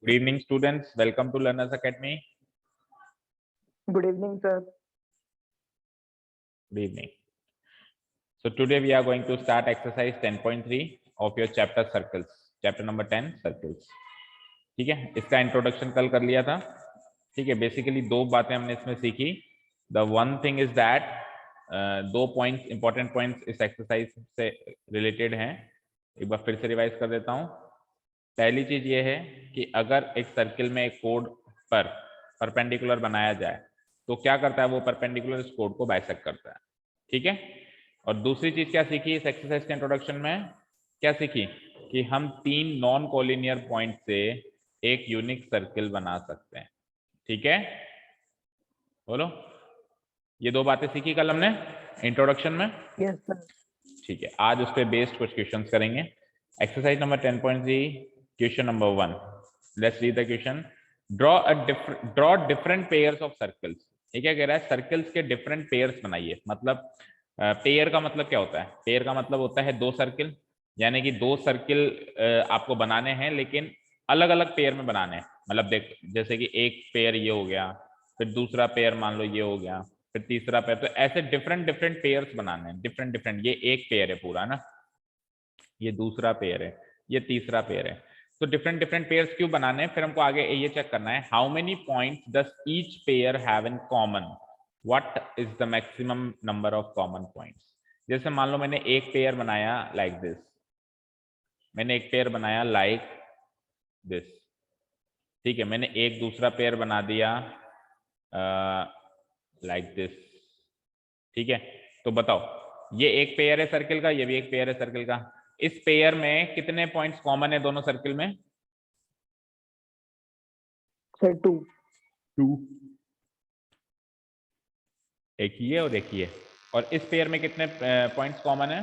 Good evening, students. Welcome to Learners Academy. Good evening, sir. Good evening. So today we are going to start exercise 10.3 of your chapter circles. Chapter number 10 circles. ठीक है, इसका introduction कल कर लिया था. ठीक है, basically दो बातें हमने इसमें सीखी. The one thing is that दो पॉइंट्स, इंपॉर्टेंट पॉइंट्स इस एक्सरसाइज से रिलेटेड हैं. एक बार फिर से रिवाइज कर देता हूं. पहली चीज ये है कि अगर एक सर्किल में एक कोड पर परपेंडिकुलर बनाया जाए तो क्या करता है वो परपेंडिकुलर इस कोड को बाइसेक्ट करता है. ठीक है. और दूसरी चीज क्या सीखी इस एक्सरसाइज के इंट्रोडक्शन में? क्या सीखी कि हम तीन नॉन कोलिनियर पॉइंट से एक यूनिक सर्किल बना सकते हैं. ठीक है, बोलो. ये दो बातें सीखी कल हमने इंट्रोडक्शन में. Yes, sir. ठीक है, आज उस पर बेस्ड कुछ क्वेश्चंस करेंगे. Exercise number 10.3 question number 1. Let's read the question. Draw different pairs of circles. ये क्या कह रहा है? सर्कल्स के डिफरेंट पेयर्स बनाइए. मतलब पेयर का मतलब क्या होता है? पेयर का मतलब होता है दो सर्किल, यानी कि दो सर्किल आपको बनाने हैं लेकिन अलग अलग पेयर में बनाने हैं. मतलब देख, जैसे कि एक पेयर ये हो गया, फिर दूसरा पेयर मान लो ये हो गया, फिर तीसरा पेयर. तो ऐसे डिफरेंट डिफरेंट पेयर्स बनाने हैं. Different different. ये एक पेयर है पूरा ना, ये दूसरा पेयर है, ये तीसरा पेयर है. तो डिफरेंट डिफरेंट पेयर्स क्यों बनाने हैं? फिर हमको आगे ये चेक करना है how many points does each pair have in common. What is the maximum number of common points. जैसे मान लो मैंने एक पेयर बनाया लाइक दिस, मैंने एक पेयर बनाया लाइक दिस. ठीक है, मैंने एक दूसरा पेयर बना दिया लाइक दिस. ठीक है, तो बताओ ये एक पेयर है सर्किल का, ये भी एक पेयर है सर्किल का. इस पेयर में कितने पॉइंट्स कॉमन है दोनों सर्किल में? Sir, two. एक ही है और एक ही है. और इस पेयर में कितने पॉइंट्स कॉमन है?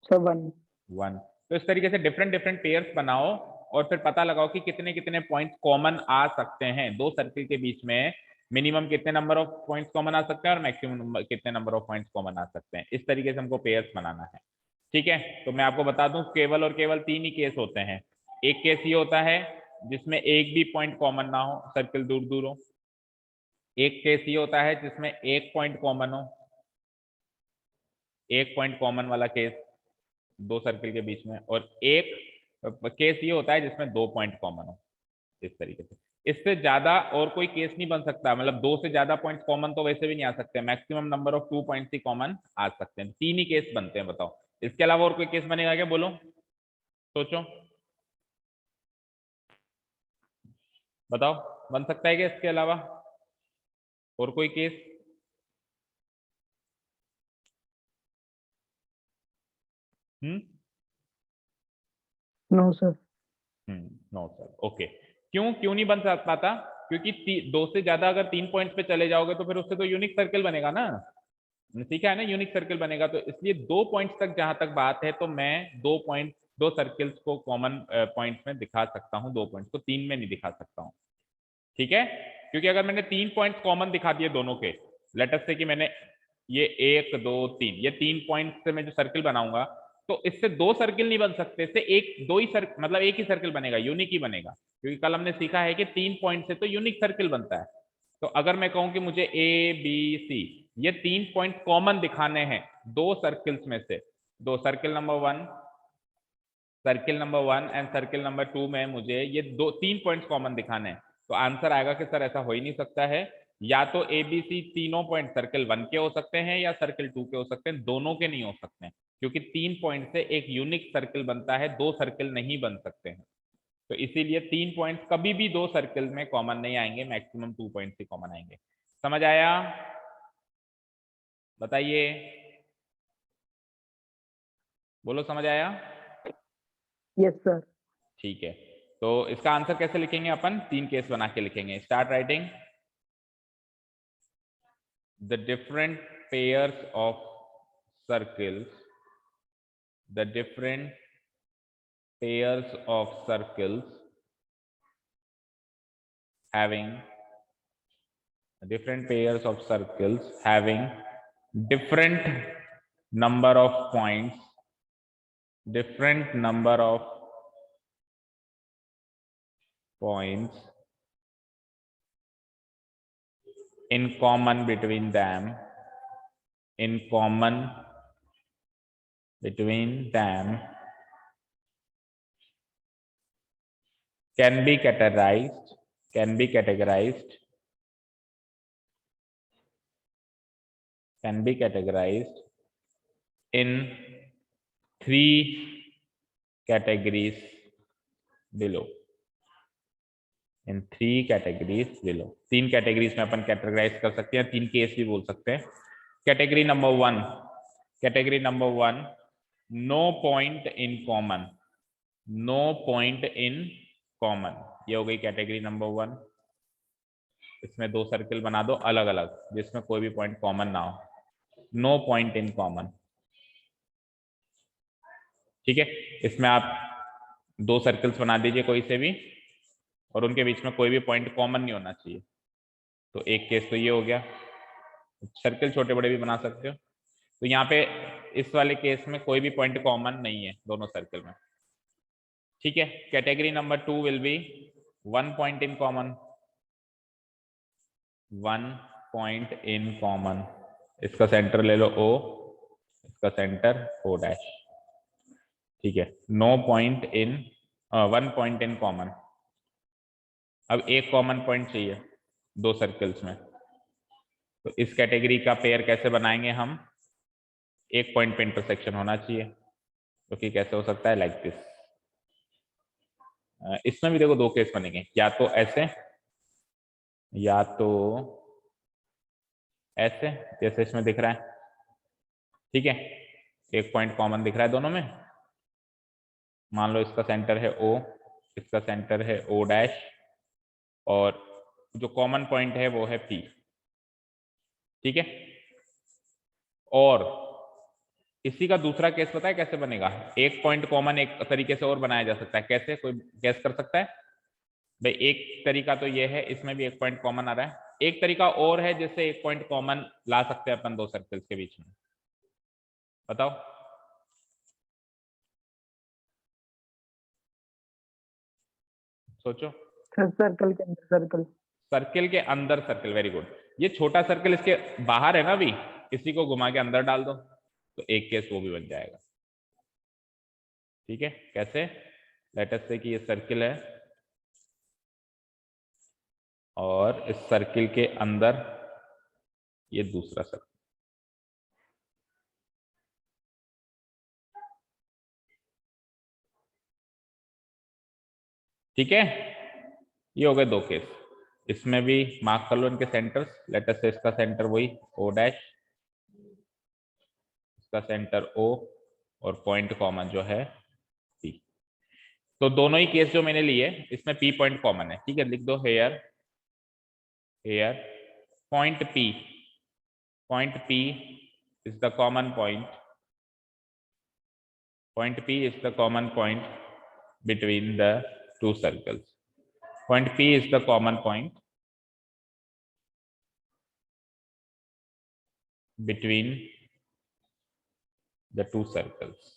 Sir, one. 1. तो इस तरीके से डिफरेंट डिफरेंट पेयर्स बनाओ और फिर पता लगाओ कि कितने कितने पॉइंट्स कॉमन आ सकते हैं. दो सर्किल के बीच में मिनिमम कितने नंबर ऑफ पॉइंट्स कॉमन आ सकते हैं और मैक्सिमम कितने नंबर ऑफ पॉइंट्स कॉमन आ सकते हैं. इस तरीके से हमको पेयर्स बनाना है. ठीक है, तो मैं आपको बता दूं केवल और केवल तीन ही केस होते हैं. एक केस ये होता है जिसमें एक भी पॉइंट कॉमन ना हो, सर्किल दूर दूर हो. एक केस ये होता है जिसमें एक पॉइंट कॉमन हो, एक पॉइंट कॉमन वाला केस दो सर्किल के बीच में. और एक केस ये होता है जिसमें दो पॉइंट कॉमन हो. इस तरीके से इससे ज्यादा और कोई केस नहीं बन सकता. मतलब दो से ज्यादा पॉइंट्स कॉमन तो वैसे भी नहीं आ सकते. मैक्सिमम नंबर ऑफ 2 पॉइंट्स ही कॉमन आ सकते हैं. तीन ही केस बनते हैं. बताओ इसके अलावा और कोई केस बनेगा क्या? बोलो, सोचो, बताओ. बन सकता है क्या इसके अलावा और कोई case? No, sir. No sir. Okay, क्यों नहीं बन पाता? क्योंकि दो से ज्यादा अगर 3 पॉइंट्स पे चले जाओगे तो फिर उससे तो यूनिक सर्किल बनेगा ना. ठीक है ना, यूनिक सर्किल बनेगा. तो इसलिए 2 पॉइंट्स तक जहां तक बात है तो मैं दो सर्किल्स को कॉमन पॉइंट्स में दिखा सकता हूं, 2 पॉइंट्स को 3 में नहीं दिखा सकता हूं. ठीक है, क्योंकि अगर मैंने 3 पॉइंट्स कॉमन दिखा दिए दोनों के, लेट अस से कि मैंने ये 1 2 3, ये 3 पॉइंट से मैं जो सर्किल बनाऊंगा तो इससे दो सर्किल नहीं बन सकते. इससे मतलब एक ही सर्किल बनेगा, यूनिक ही बनेगा. क्योंकि कल हमने सीखा है कि 3 पॉइंट से तो यूनिक सर्किल बनता है. तो अगर मैं कहूं कि मुझे ए बी सी ये 3 पॉइंट कॉमन दिखाने हैं दो सर्किल्स में से, दो circle number 1 and circle number 2 में मुझे ये 3 पॉइंट्स कॉमन दिखाने हैं, तो आंसर आएगा कि सर ऐसा हो ही नहीं सकता है. या तो ए बी सी तीनों पॉइंट सर्किल 1 के हो सकते हैं या सर्किल 2 के हो सकते हैं, दोनों के नहीं हो सकते हैं. क्योंकि 3 पॉइंट से एक यूनिक सर्किल बनता है, दो सर्किल नहीं बन सकते हैं. तो इसीलिए 3 पॉइंट्स कभी भी दो सर्किल में कॉमन नहीं आएंगे, मैक्सिमम 2 पॉइंट्स ही कॉमन आएंगे. समझ आया? बताइए, बोलो, समझ आया? Yes, sir. ठीक है, तो इसका आंसर कैसे लिखेंगे? अपन 3 केस बना के लिखेंगे. Start writing. The different pairs of circles, the different pairs of circles having different pairs of circles having different number of points, different number of points in common between them, in common between them can be categorized, can be categorized, can be categorized in 3 categories below, in 3 categories below। 3 categories में अपन categorise कर सकते हैं, 3 case भी बोल सकते हैं। Category number 1, category number 1, no point in common, no point in common, ये हो गई कैटेगरी नंबर 1। इसमें 2 सर्किल बना दो अलग अलग जिसमें कोई भी पॉइंट कॉमन ना हो, नो पॉइंट इन कॉमन। ठीक है, इसमें आप 2 सर्कल्स बना दीजिए कोई से भी, और उनके बीच में कोई भी पॉइंट कॉमन नहीं होना चाहिए। तो एक केस तो ये हो गया, सर्कल छोटे बड़े भी बना सकते हो। तो यहाँ पे इस वाले केस में कोई भी पॉइंट कॉमन नहीं है दोनों सर्कल में। ठीक है, category number 2 will be 1 point in common, 1 point in common. इसका सेंटर ले लो O, इसका सेंटर O डैश। ठीक है, no point in 1 point in common. अब एक कॉमन पॉइंट चाहिए 2 सर्कल्स में, तो इस कैटेगरी का पेयर कैसे बनाएंगे हम? एक पॉइंट पे इंटरसेक्शन होना चाहिए, तो कि कैसे हो सकता है? Like this. इसमें भी देखो 2 केस बनेंगे, या तो ऐसे या तो ऐसे, जैसे इसमें दिख रहा है। ठीक है, एक पॉइंट कॉमन दिख रहा है दोनों में। मान लो इसका सेंटर है O, इसका सेंटर है O डैश, और जो कॉमन पॉइंट है वो है P। ठीक है, और इसी का दूसरा केस पता है कैसे बनेगा? एक पॉइंट कॉमन एक तरीके से और बनाया जा सकता है। कैसे, कोई गैस कर सकता है? भाई एक तरीका तो ये है, इसमें भी एक पॉइंट कॉमन आ रहा है। एक तरीका और है जिससे एक पॉइंट कॉमन ला सकते हैं अपन 2 सर्कल्स के बीच में, बताओ। सोचो। सर सर्कल के अंदर सर्कल। सर्किल के अंदर सर्कल, वेरी गुड। ये छोटा सर्कल इसके बाहर है ना अभी, इसी को घुमा के अंदर डाल दो, तो एक केस वो भी बन जाएगा। ठीक है, कैसे? लेट अस से कि ये सर्किल है और इस सर्किल के अंदर ये दूसरा सर्कल। ठीक है, ये हो गए 2 केस। इसमें भी मार्क कर लो इनके सेंटर्स। लेट अस से इसका सेंटर वही O डैश, इसका सेंटर O, और पॉइंट कॉमन जो है P। तो दोनों ही केस जो मैंने लिए इसमें P पॉइंट कॉमन है। ठीक है, लिख दो here, here point P, point P is the common point, point P is the common point between the 2 circles, point P is the common point between the 2 circles।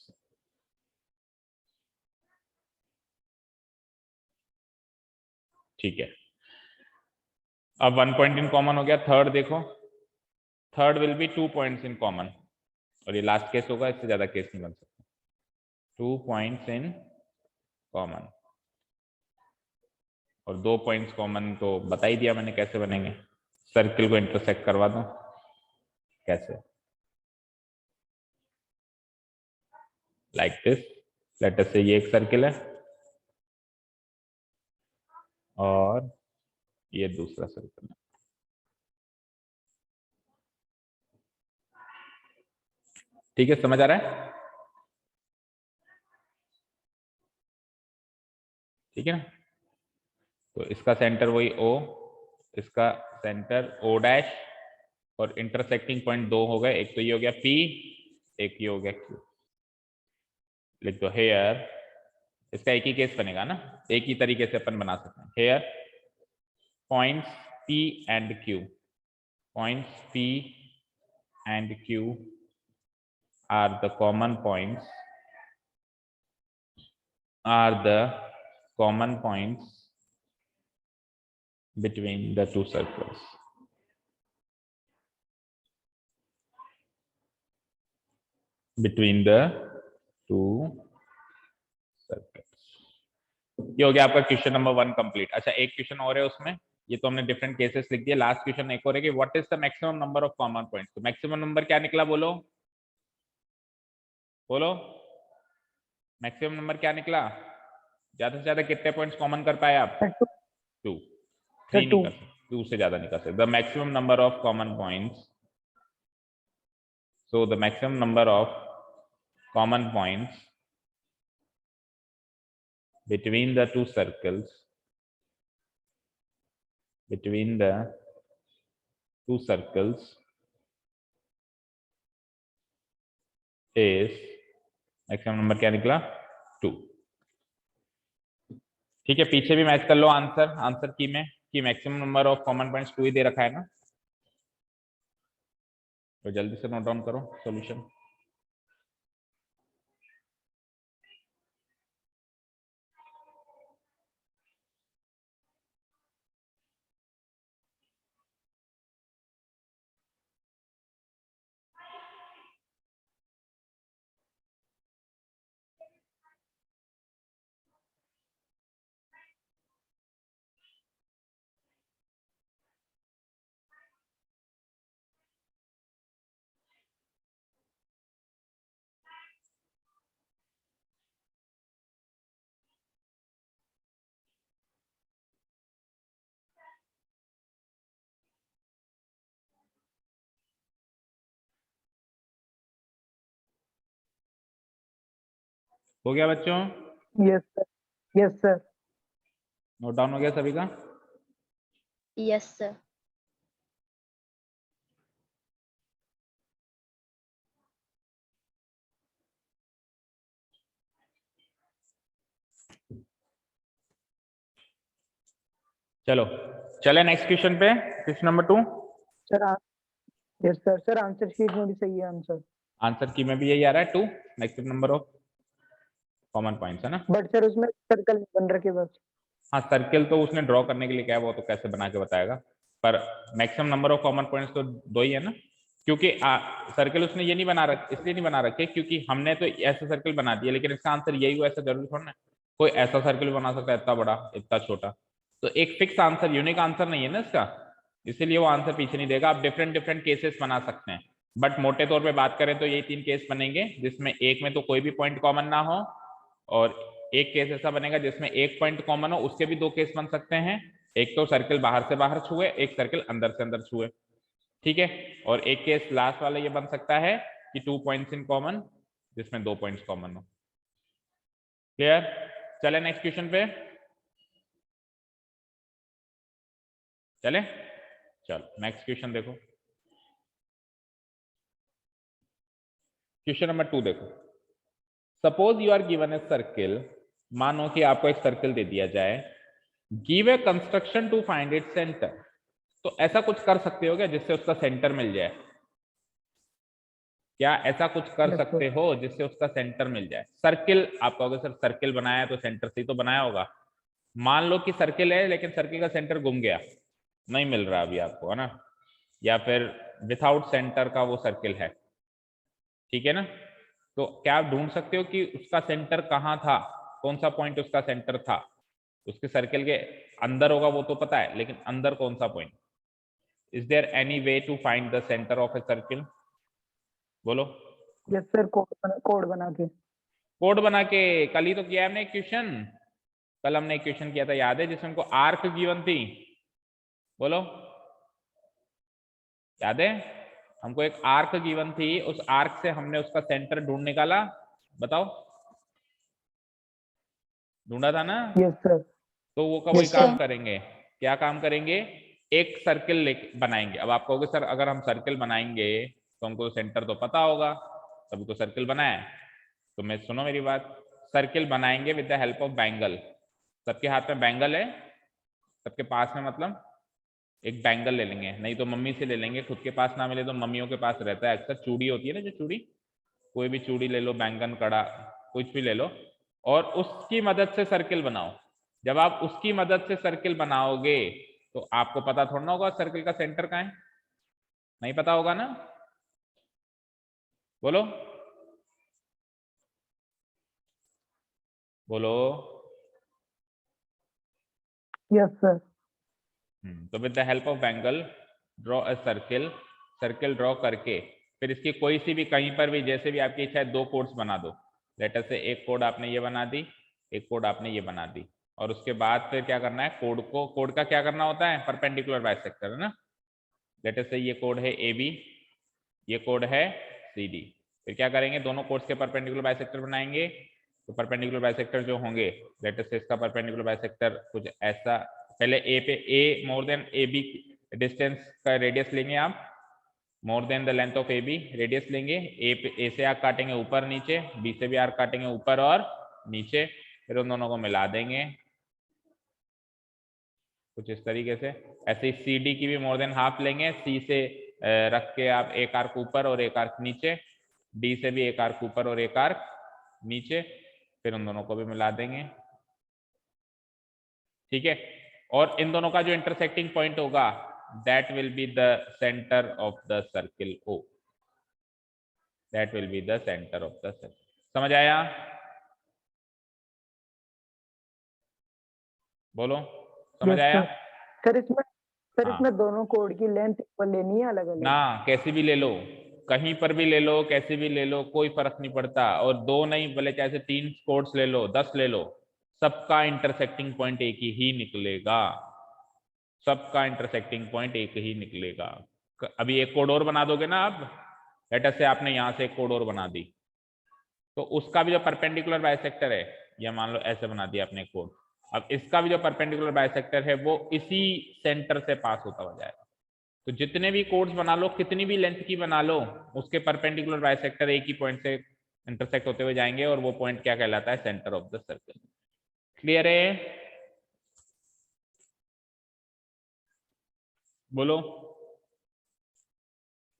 ठीक है, अब 1 point in common हो गया। Third देखो, third will be 2 points in common, और ये last case होगा, इससे ज्यादा केस नहीं बन सकता। 2 पॉइंट्स इन कॉमन, और 2 पॉइंट्स कॉमन तो बता ही दिया मैंने कैसे बनेंगे। सर्किल को इंटरसेक्ट करवा दो, कैसे? Like this. लेट अस से ये एक सर्किल है और ये दूसरा सर्कल है। ठीक है, समझ आ रहा है? ठीक है ना, तो इसका सेंटर वही O, इसका सेंटर O डैश, और इंटरसेक्टिंग पॉइंट 2 हो गए। एक तो ये हो गया P, एक ये हो गया Q। लिख दो हेयर, इसका एक ही केस बनेगा ना, एक ही तरीके से अपन बना सकते हैं। Here points P and Q, points P and Q are the common points, are the common points between the two circles. Between the two circles. ये हो गया आपका क्वेश्चन नंबर 1 कंप्लीट। अच्छा एक क्वेश्चन और है उसमें, ये तो हमने डिफरेंट केसेस लिख दिए। लास्ट क्वेश्चन एक और है कि what is the maximum number of common points. तो मैक्सिमम नंबर क्या निकला, बोलो बोलो, मैक्सिमम नंबर क्या निकला? ज्यादा से ज्यादा कितने पॉइंट्स कॉमन कर पाए आप? सर 2 2। सर 3 नहीं 2 कर सकते, 2 से ज्यादा नहीं कर सकते। The maximum number of common points, so the maximum number of common points between the two circles, between the two circles is maximum number क्या निकला? 2। ठीक है, पीछे भी मैच कर लो आंसर, आंसर की में कि maximum number of common points 2 ही दे रखा है ना, तो जल्दी से नोट डाउन करो सॉल्यूशन। हो गया बच्चों? Yes sir, yes sir. Note down हो गया सभी का? Yes sir. चलो चले नेक्स्ट क्वेश्चन पे, question number 2। Sir yes sir, sir answer sheet में भी सही है आंसर। आंसर की में भी यही आ रहा है 2, maximum number of common points है ना। बट सर उसमें सर्कल बन रखे बस। हाँ सर्किल तो उसने ड्रॉ करने के लिए क्या है, वो तो कैसे बना के बताएगा, पर maximum number of common points तो 2 ही है ना। क्योंकि सर्किल उसने ये नहीं बना रखे, इसलिए नहीं बना रखे क्योंकि हमने तो ऐसा सर्किल बना दिया, लेकिन इसका आंसर यही हुआ ऐसा जरूरी थोड़ा ना। कोई ऐसा सर्किल बना सकता है इतना बड़ा इतना छोटा, तो एक फिक्स आंसर यूनिक आंसर नहीं है ना इसका, इसीलिए वो आंसर पीछे नहीं देगा। आप डिफरेंट डिफरेंट केसेस बना सकते हैं, बट मोटे तौर पे बात करें तो यही 3 केस बनेंगे, जिसमें एक में तो कोई भी पॉइंट कॉमन ना हो, और एक केस ऐसा बनेगा जिसमें एक पॉइंट कॉमन हो, उसके भी 2 केस बन सकते हैं। एक तो सर्किल बाहर से बाहर छुए, एक सर्किल अंदर से अंदर छुए, ठीक है। और एक केस लास्ट वाला ये बन सकता है कि 2 पॉइंट्स इन कॉमन, जिसमें 2 पॉइंट्स कॉमन हो। क्लियर? चले नेक्स्ट क्वेश्चन पे, चले चलो नेक्स्ट क्वेश्चन देखो, क्वेश्चन नंबर 2 देखो। Suppose you are given a circle, मानो कि आपको एक सर्किल दे दिया जाए, give a construction to find it centre. तो ऐसा कुछ कर सकते हो क्या जिससे उसका सेंटर मिल जाए? क्या ऐसा कुछ कर Yes, सकते हो जिससे उसका सेंटर मिल जाए? सर्किल आप कहोगे सर सर्किल बनाया है तो सेंटर से ही तो बनाया होगा। मान लो कि सर्किल है लेकिन सर्किल का सेंटर गुम गया, नहीं मिल रहा अभी आपको, है ना, या फिर विथआउट सेंटर का वो सर्किल है, ठीक है ना। तो क्या आप ढूंढ सकते हो कि उसका सेंटर कहाँ था, कौन सा पॉइंट उसका सेंटर था? उसके सर्किल के अंदर होगा वो तो पता है, लेकिन अंदर कौन सा point? Is there any way to find the centre of a circle? बोलो। यस सर, कोड बना के। कोड बना के? कल ही तो किया हमने एक क्वेश्चन, कल हमने एक क्वेश्चन किया था याद है, जिसमें हमको आर्क गिवन थी। बोलो, याद है? हमको एक आर्क गिवन थी, उस आर्क से हमने उसका सेंटर ढूंढ निकाला। बताओ, ढूंढा था ना? Yes sir. तो वो का वही Yes, काम sir. करेंगे। क्या काम करेंगे? एक सर्किल बनाएंगे। अब आप कहोगे सर अगर हम सर्किल बनाएंगे तो हमको सेंटर तो पता होगा, तभी तो सर्किल बनाया है। तो मैं सुनो मेरी बात, सर्किल बनाएंगे with the help of bangle. सबके हाथ में बैंगल है, सबके पास में, मतलब एक बैंगल ले लेंगे, नहीं तो मम्मी से ले लेंगे, खुद के पास ना मिले तो मम्मियों के पास रहता है अक्सर, चूड़ी होती है ना, जो चूड़ी, कोई भी चूड़ी ले लो, बैंगन कड़ा, कुछ भी ले लो, और उसकी मदद से सर्किल बनाओ। जब आप उसकी मदद से सर्किल बनाओगे तो आपको पता थोड़ा ना होगा सर्कल का सेंटर कहाँ है, नहीं पता होगा ना, बोलो बोलो। Yes sir. तो with the help of bangle draw a circle, circle draw करके फिर इसकी कोई सी भी कहीं पर भी जैसे भी आपकी इच्छा है दो कोड्स बना दो। लेटर से एक कोड आपने ये बना दी, एक कोड आपने ये बना दी, और उसके बाद फिर क्या करना है, कोड को, कोड का क्या करना होता है, परपेंडिकुलर बाइसेक्टर, है ना। लेटर से ये कोड है ए बी, ये कोड है सी डी। फिर क्या करेंगे, दोनों कोड्स के परपेंडिकुलर बाइसेक्टर बनाएंगे। तो परपेंडिकुलर बाइसेक्टर जो होंगे, लेटर से इसका परपेंडिकुलर बाइसेक्टर कुछ ऐसा, पहले ए पे A more than A B distance का रेडियस लेंगे आप, more than the length of A B radius लेंगे। ए से आर्क काटेंगे ऊपर नीचे, बी से भी आर्क काटेंगे ऊपर और नीचे, फिर उन दोनों को मिला देंगे कुछ इस तरीके से। ऐसे ही सी डी की भी मोर देन हाफ लेंगे, सी से रख के आप एक आर्क ऊपर और एक आर्क नीचे, डी से भी एक आर्क ऊपर और एक आर्क नीचे, फिर उन दोनों को भी मिला देंगे, ठीक है। और इन दोनों का जो इंटरसेक्टिंग पॉइंट होगा that will be the centre of the circle O, that will be the centre of the circle. समझ आया, बोलो समझ यस आया। सर। सर इसमें सर हाँ इसमें दोनों कोड की लेंथ इक्वल लेनी है अलग ना, अलग? कैसी भी ले लो, कहीं पर भी ले लो, कैसे भी ले लो, कोई फर्क नहीं पड़ता। और दो नहीं भले चाहे 3 कोड्स ले लो, 10 ले लो, सबका इंटरसेक्टिंग पॉइंट एक ही निकलेगा, सबका इंटरसेक्टिंग पॉइंट एक ही निकलेगा। अभी एक कोड और बना दोगे ना आप, लेटर से आपने यहां से एक कोड और बना दी, तो उसका भी जो परपेंडिकुलर बाइसेक्टर है, ये मान लो ऐसे बना दिया आपने कोड, अब इसका भी जो परपेंडिकुलर बाइसेक्टर है वो इसी सेंटर से पास होता हुआ जाएगा। तो जितने भी कोड्स बना लो, कितनी भी लेंथ की बना लो, उसके परपेंडिकुलर बाइसेक्टर एक ही पॉइंट से इंटरसेक्ट होते हुए जाएंगे, और वो पॉइंट क्या कहलाता है, centre of the circle. Clear है, बोलो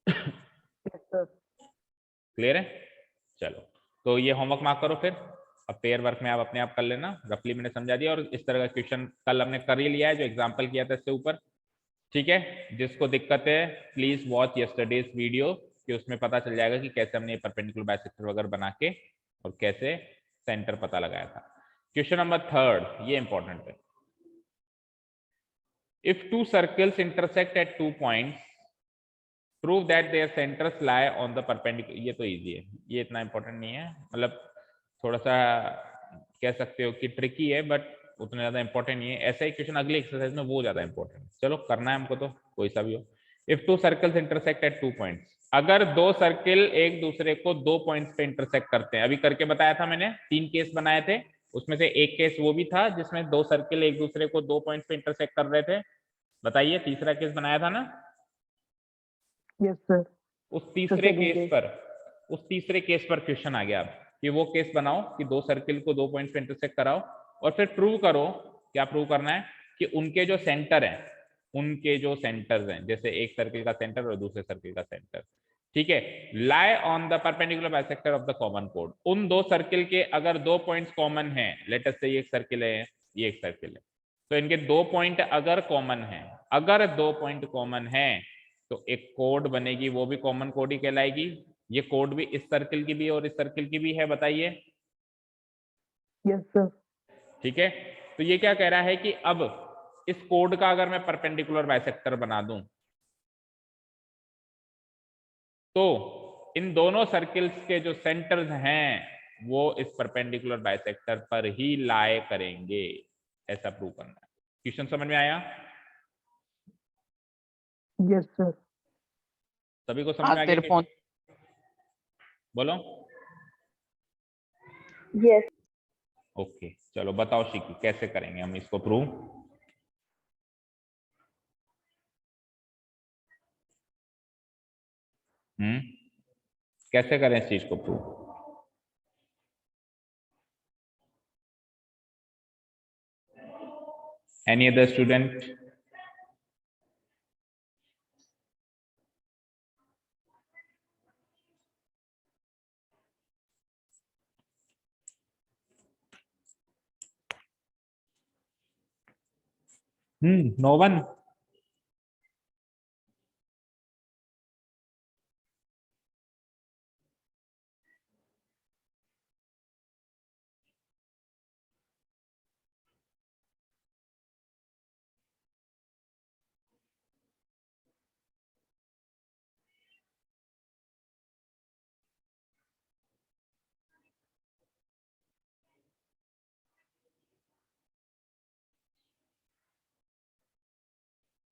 यस सर। क्लियर है। चलो तो ये होमवर्क मार्क करो फिर, अब पेयर वर्क में आप अपने आप कर लेना, रफली मैंने समझा दिया, और इस तरह का क्वेश्चन कल हमने कर ही लिया है जो एग्जाम्पल किया था इससे ऊपर, ठीक है। जिसको दिक्कत है प्लीज वॉच यस्टरडेज वीडियो, कि उसमें पता चल जाएगा कि कैसे हमने परपेंडिकुलर बाइसेक्टर वगैरह बना के और कैसे सेंटर पता लगाया था। क्वेश्चन नंबर 3, ये इंपॉर्टेंट है। If two circles intersect at 2 points, prove that there centres lie on the perpendicular. ये तो इजी है, ये इतना इंपॉर्टेंट नहीं है, मतलब थोड़ा सा कह सकते हो कि ट्रिकी है, बट उतना ज्यादा इंपॉर्टेंट नहीं है। ऐसा ही क्वेश्चन अगले एक्सरसाइज में वो ज्यादा इंपॉर्टेंट है, चलो करना है हमको तो कोई सा भी हो। If two circles intersect at 2 points, अगर दो सर्किल एक दूसरे को 2 पॉइंट्स पे इंटरसेक्ट करते हैं, अभी करके बताया था मैंने, 3 केस बनाए थे, उसमें से एक केस वो भी था जिसमें दो सर्किल एक दूसरे को 2 पॉइंट्स पे इंटरसेक्ट कर रहे थे। बताइए तीसरा केस बनाया था ना। Yes sir. उस तो तीसरे सेकंड केस केस। पर, उस तीसरे केस पर क्वेश्चन आ गया अब कि वो केस बनाओ कि दो सर्किल को 2 पॉइंट पे इंटरसेक्ट कराओ, और फिर प्रूव करो। क्या प्रूव करना है कि उनके जो सेंटर हैं, उनके जो सेंटर्स हैं, जैसे एक सर्किल का सेंटर और दूसरे सर्किल का सेंटर, ठीक है, lie on the perpendicular bisector of the common code. उन दो सर्किल के अगर 2 पॉइंट्स कॉमन हैं, लेट अस से ये एक सर्किल है, ये एक सर्किल है, तो इनके 2 पॉइंट अगर कॉमन है, अगर 2 पॉइंट कॉमन है, तो एक कोड बनेगी, वो भी कॉमन कोड ही कहलाएगी। ये कोड भी इस सर्किल की भी और इस सर्किल की भी है, बताइए। Yes sir. ठीक है, तो ये क्या कह रहा है कि अब इस कोड का अगर मैं परपेंडिकुलर बाइसेक्टर बना दूं, तो इन दोनों सर्किल्स के जो सेंटर्स हैं वो इस परपेंडिकुलर बाइसेक्टर पर ही लाए करेंगे, ऐसा प्रूव करना है। क्वेश्चन समझ में आया, यस सर। सभी को समझ में आ गया क्वेश्चन? बोलो। यस। ओके चलो बताओ शिकी, कैसे करेंगे हम इसको प्रूव। कैसे करें इस चीज को prove? Any other student? No one?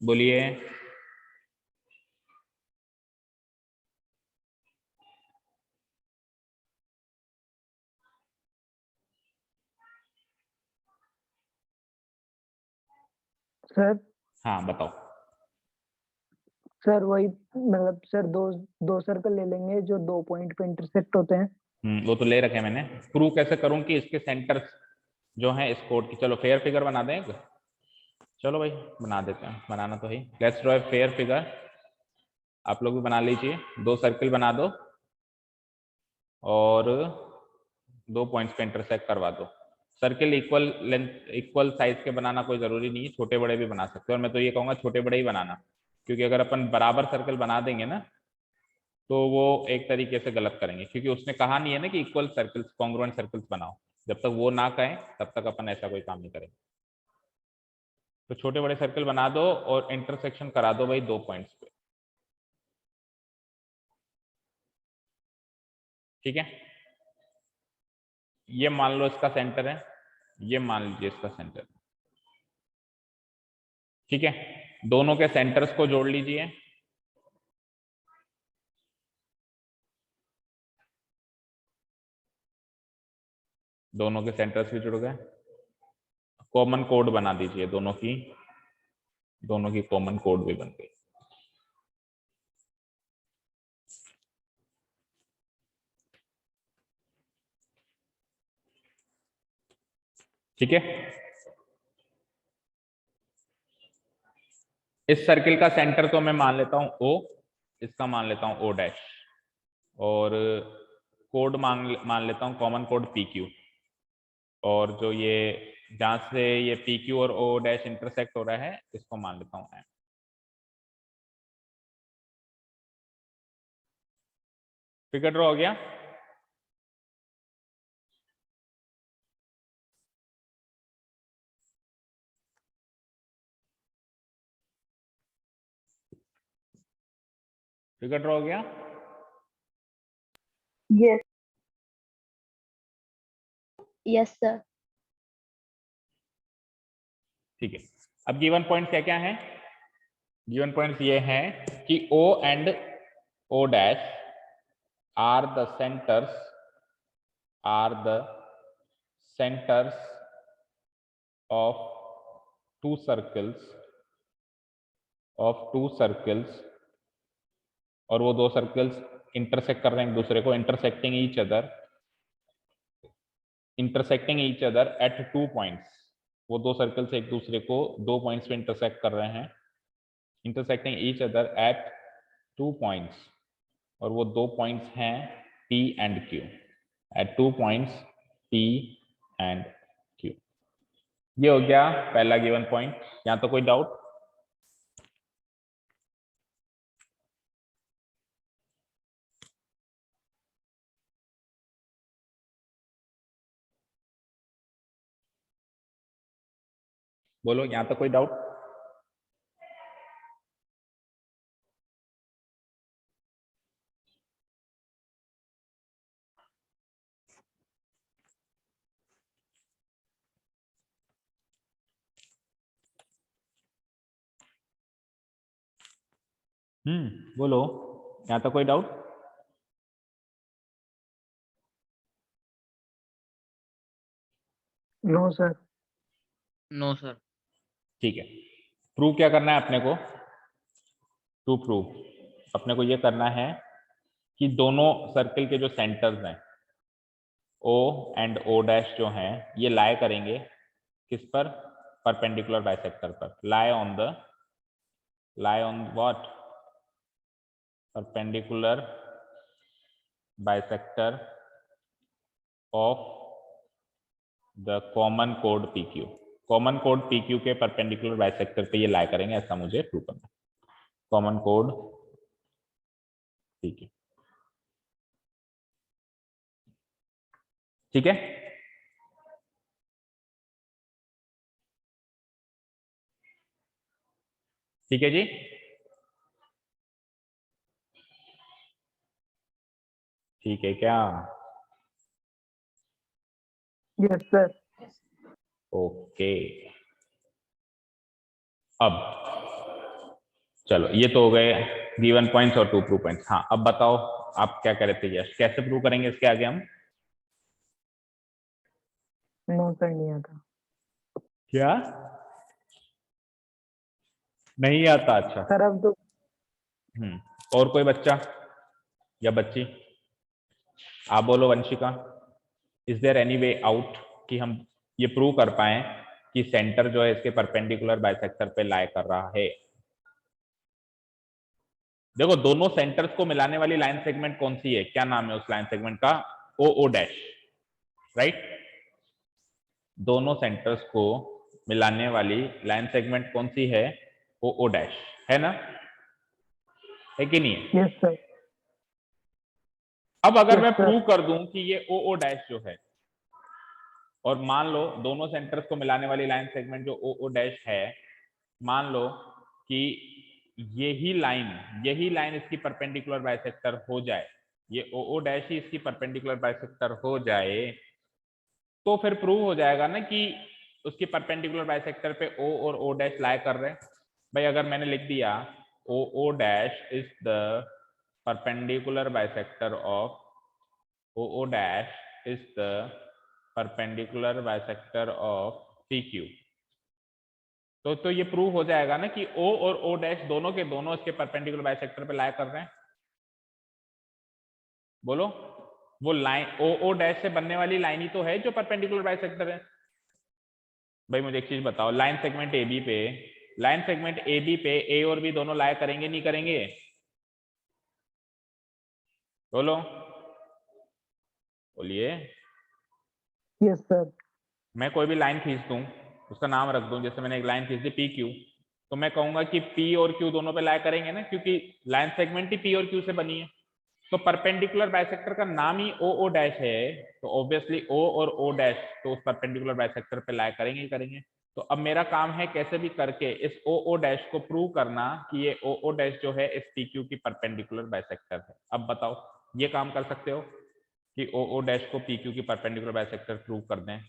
बोलिए। सर हाँ बताओ। सर वही मतलब सर दो दो सर्कल ले लेंगे जो 2 पॉइंट पे इंटरसेक्ट होते हैं। वो तो ले रखे हैं मैंने। प्रूव कैसे करूं कि इसके सेंटर्स जो हैं इस कोड की, चलो फेयर फिगर बना दें एक? चलो भाई बना देते हैं, बनाना तो है। Let's draw a fair figure. आप लोग भी बना लीजिए, 2 सर्कल बना दो और 2 पॉइंट्स पे इंटरसेक्ट करवा दो। Circle equal length equal size के बनाना कोई जरूरी नहीं है, छोटे बड़े भी बना सकते हो। और मैं तो ये कहूंगा छोटे बड़े ही बनाना, क्योंकि अगर अपन बराबर सर्कल बना देंगे ना तो वो एक तरीके से गलत करेंगे, क्योंकि उसने कहा नहीं है ना कि इक्वल सर्कल्स कॉन्ग्रुएंट सर्कल्स बनाओ। जब तक वो ना कहें तब तक अपन ऐसा कोई काम नहीं करेंगे। तो छोटे बड़े सर्कल बना दो और इंटरसेक्शन करा दो भाई 2 पॉइंट्स पे। ठीक है, ये मान लो इसका सेंटर है, ये मान लीजिए इसका सेंटर। ठीक है, दोनों के सेंटर्स को जोड़ लीजिए। दोनों के सेंटर्स भी जुड़ गए। कॉमन कोड बना दीजिए दोनों की कॉमन कोड भी बन गई। ठीक है, इस सर्किल का सेंटर तो मैं मान लेता हूं O, इसका मान लेता हूं O डैश, और कोड मान लेता हूं कॉमन कोड PQ। और जो ये जहां से ये PQ और O डैश इंटरसेक्ट हो रहा है इसको मान लेता हूं M। फिगर ड्रॉ हो गया? फिगर ड्रॉ हो गया? Yes Yes, sir. ठीक है, अब गिवन पॉइंट क्या क्या है? गिवन पॉइंट्स ये हैं कि O and O dash are the centres of two circles और वो 2 सर्कल्स इंटरसेक्ट कर रहे हैं एक दूसरे को, intersecting each other at 2 points. वो 2 सर्कल्स एक दूसरे को 2 पॉइंट्स पे इंटरसेक्ट कर रहे हैं, intersecting each other at 2 points. और वो 2 पॉइंट्स हैं P and Q, at 2 points P and Q। ये हो गया पहला गिवन पॉइंट। यहाँ तो कोई डाउट? बोलो, यहाँ तो कोई डाउट? बोलो, यहाँ तो कोई doubt? No sir. No sir. ठीक है, प्रूव क्या करना है अपने को? टू प्रूव अपने को ये करना है कि दोनों सर्कल के जो सेंटर्स हैं O एंड O डैश जो हैं ये लाई करेंगे किस पर? परपेंडिकुलर बाइसेक्टर पर। Lie on what? Perpendicular bisector of the common code PQ। Common code PQ के परपेंडिकुलर बाइसेक्टर पे ये लाई करेंगे, ऐसा मुझे प्रूव करना है। Common code PQ। ठीक है, ठीक है जी। ठीक है क्या? Yes sir. ओके, अब चलो ये तो हो गए गिवन पॉइंट्स और 2 प्रूव पॉइंट्स। हाँ अब बताओ आप क्या कर रहे थे यश, कैसे प्रूव करेंगे इसके आगे हम? नो सर नहीं आता। क्या नहीं आता? अच्छा। सर अब तो और कोई बच्चा या बच्ची? आप बोलो Vanshika, is there any way out कि हम ये प्रूव कर पाए कि सेंटर जो है इसके परपेंडिकुलर बाइसेक्टर पे लाई कर रहा है? देखो दोनों सेंटर्स को मिलाने वाली लाइन सेगमेंट कौन सी है, क्या नाम है उस लाइन सेगमेंट का? ओ ओ डैश, राइट। दोनों सेंटर्स को मिलाने वाली लाइन सेगमेंट कौन सी है? ओ ओ डैश, है ना? है कि नहीं है? Yes sir. अब अगर Yes, मैं sir. प्रूव कर दूं कि ये ओ ओ डैश जो है, और मान लो दोनों सेंटर्स को मिलाने वाली लाइन सेगमेंट जो ओ ओ डैश है, मान लो कि यही लाइन इसकी परपेंडिकुलर बाइसेक्टर हो जाए, ये ओ ओ डैश ही इसकी परपेंडिकुलर बाइसेक्टर हो जाए, तो फिर प्रूव हो जाएगा ना कि उसकी परपेंडिकुलर बाइसेक्टर पे ओ और ओ डैश लाई कर रहे हैं। भाई अगर मैंने लिख दिया O O dash is the perpendicular bisector of O O dash is the perpendicular bisector of P Q, तो ये प्रूव हो जाएगा ना कि ओ और ओ डैश दोनों के दोनों इसके परपेंडिकुलर बाइसेक्टर पे लाई कर रहे हैं। बोलो, वो लाइन ओ ओ डैश से बनने वाली लाइन ही तो है जो परपेंडिकुलर बाइसेक्टर है। भाई मुझे एक चीज बताओ, लाइन सेगमेंट ए बी पे ए और बी दोनों लाई करेंगे नहीं करेंगे? बोलो, बोलिए। Yes sir. मैं कोई भी लाइन खींच दूं, उसका नाम रख दूं, जैसे मैंने एक लाइन खींच दी पी क्यू, तो मैं कहूंगा कि पी और क्यू दोनों पे लाई करेंगे ना, क्योंकि लाइन सेगमेंट ही पी और क्यू से बनी है। तो परपेंडिकुलर बाइसेक्टर का नाम ही ओ ओ डैश है, तो ऑब्वियसली ओ और ओ डैश तो उस परपेंडिकुलर बाइसेक्टर पे लाई करेंगे ही करेंगे। तो अब मेरा काम है कैसे भी करके इस ओ ओ डैश को प्रूव करना कि ये ओ ओ डैश जो है इस पी क्यू की परपेंडिकुलर बाइसेक्टर है। अब बताओ ये काम कर सकते हो कि ओ ओ डैश को पी क्यू की परपेंडिकुलर बाइसेक्टर प्रूव कर दें?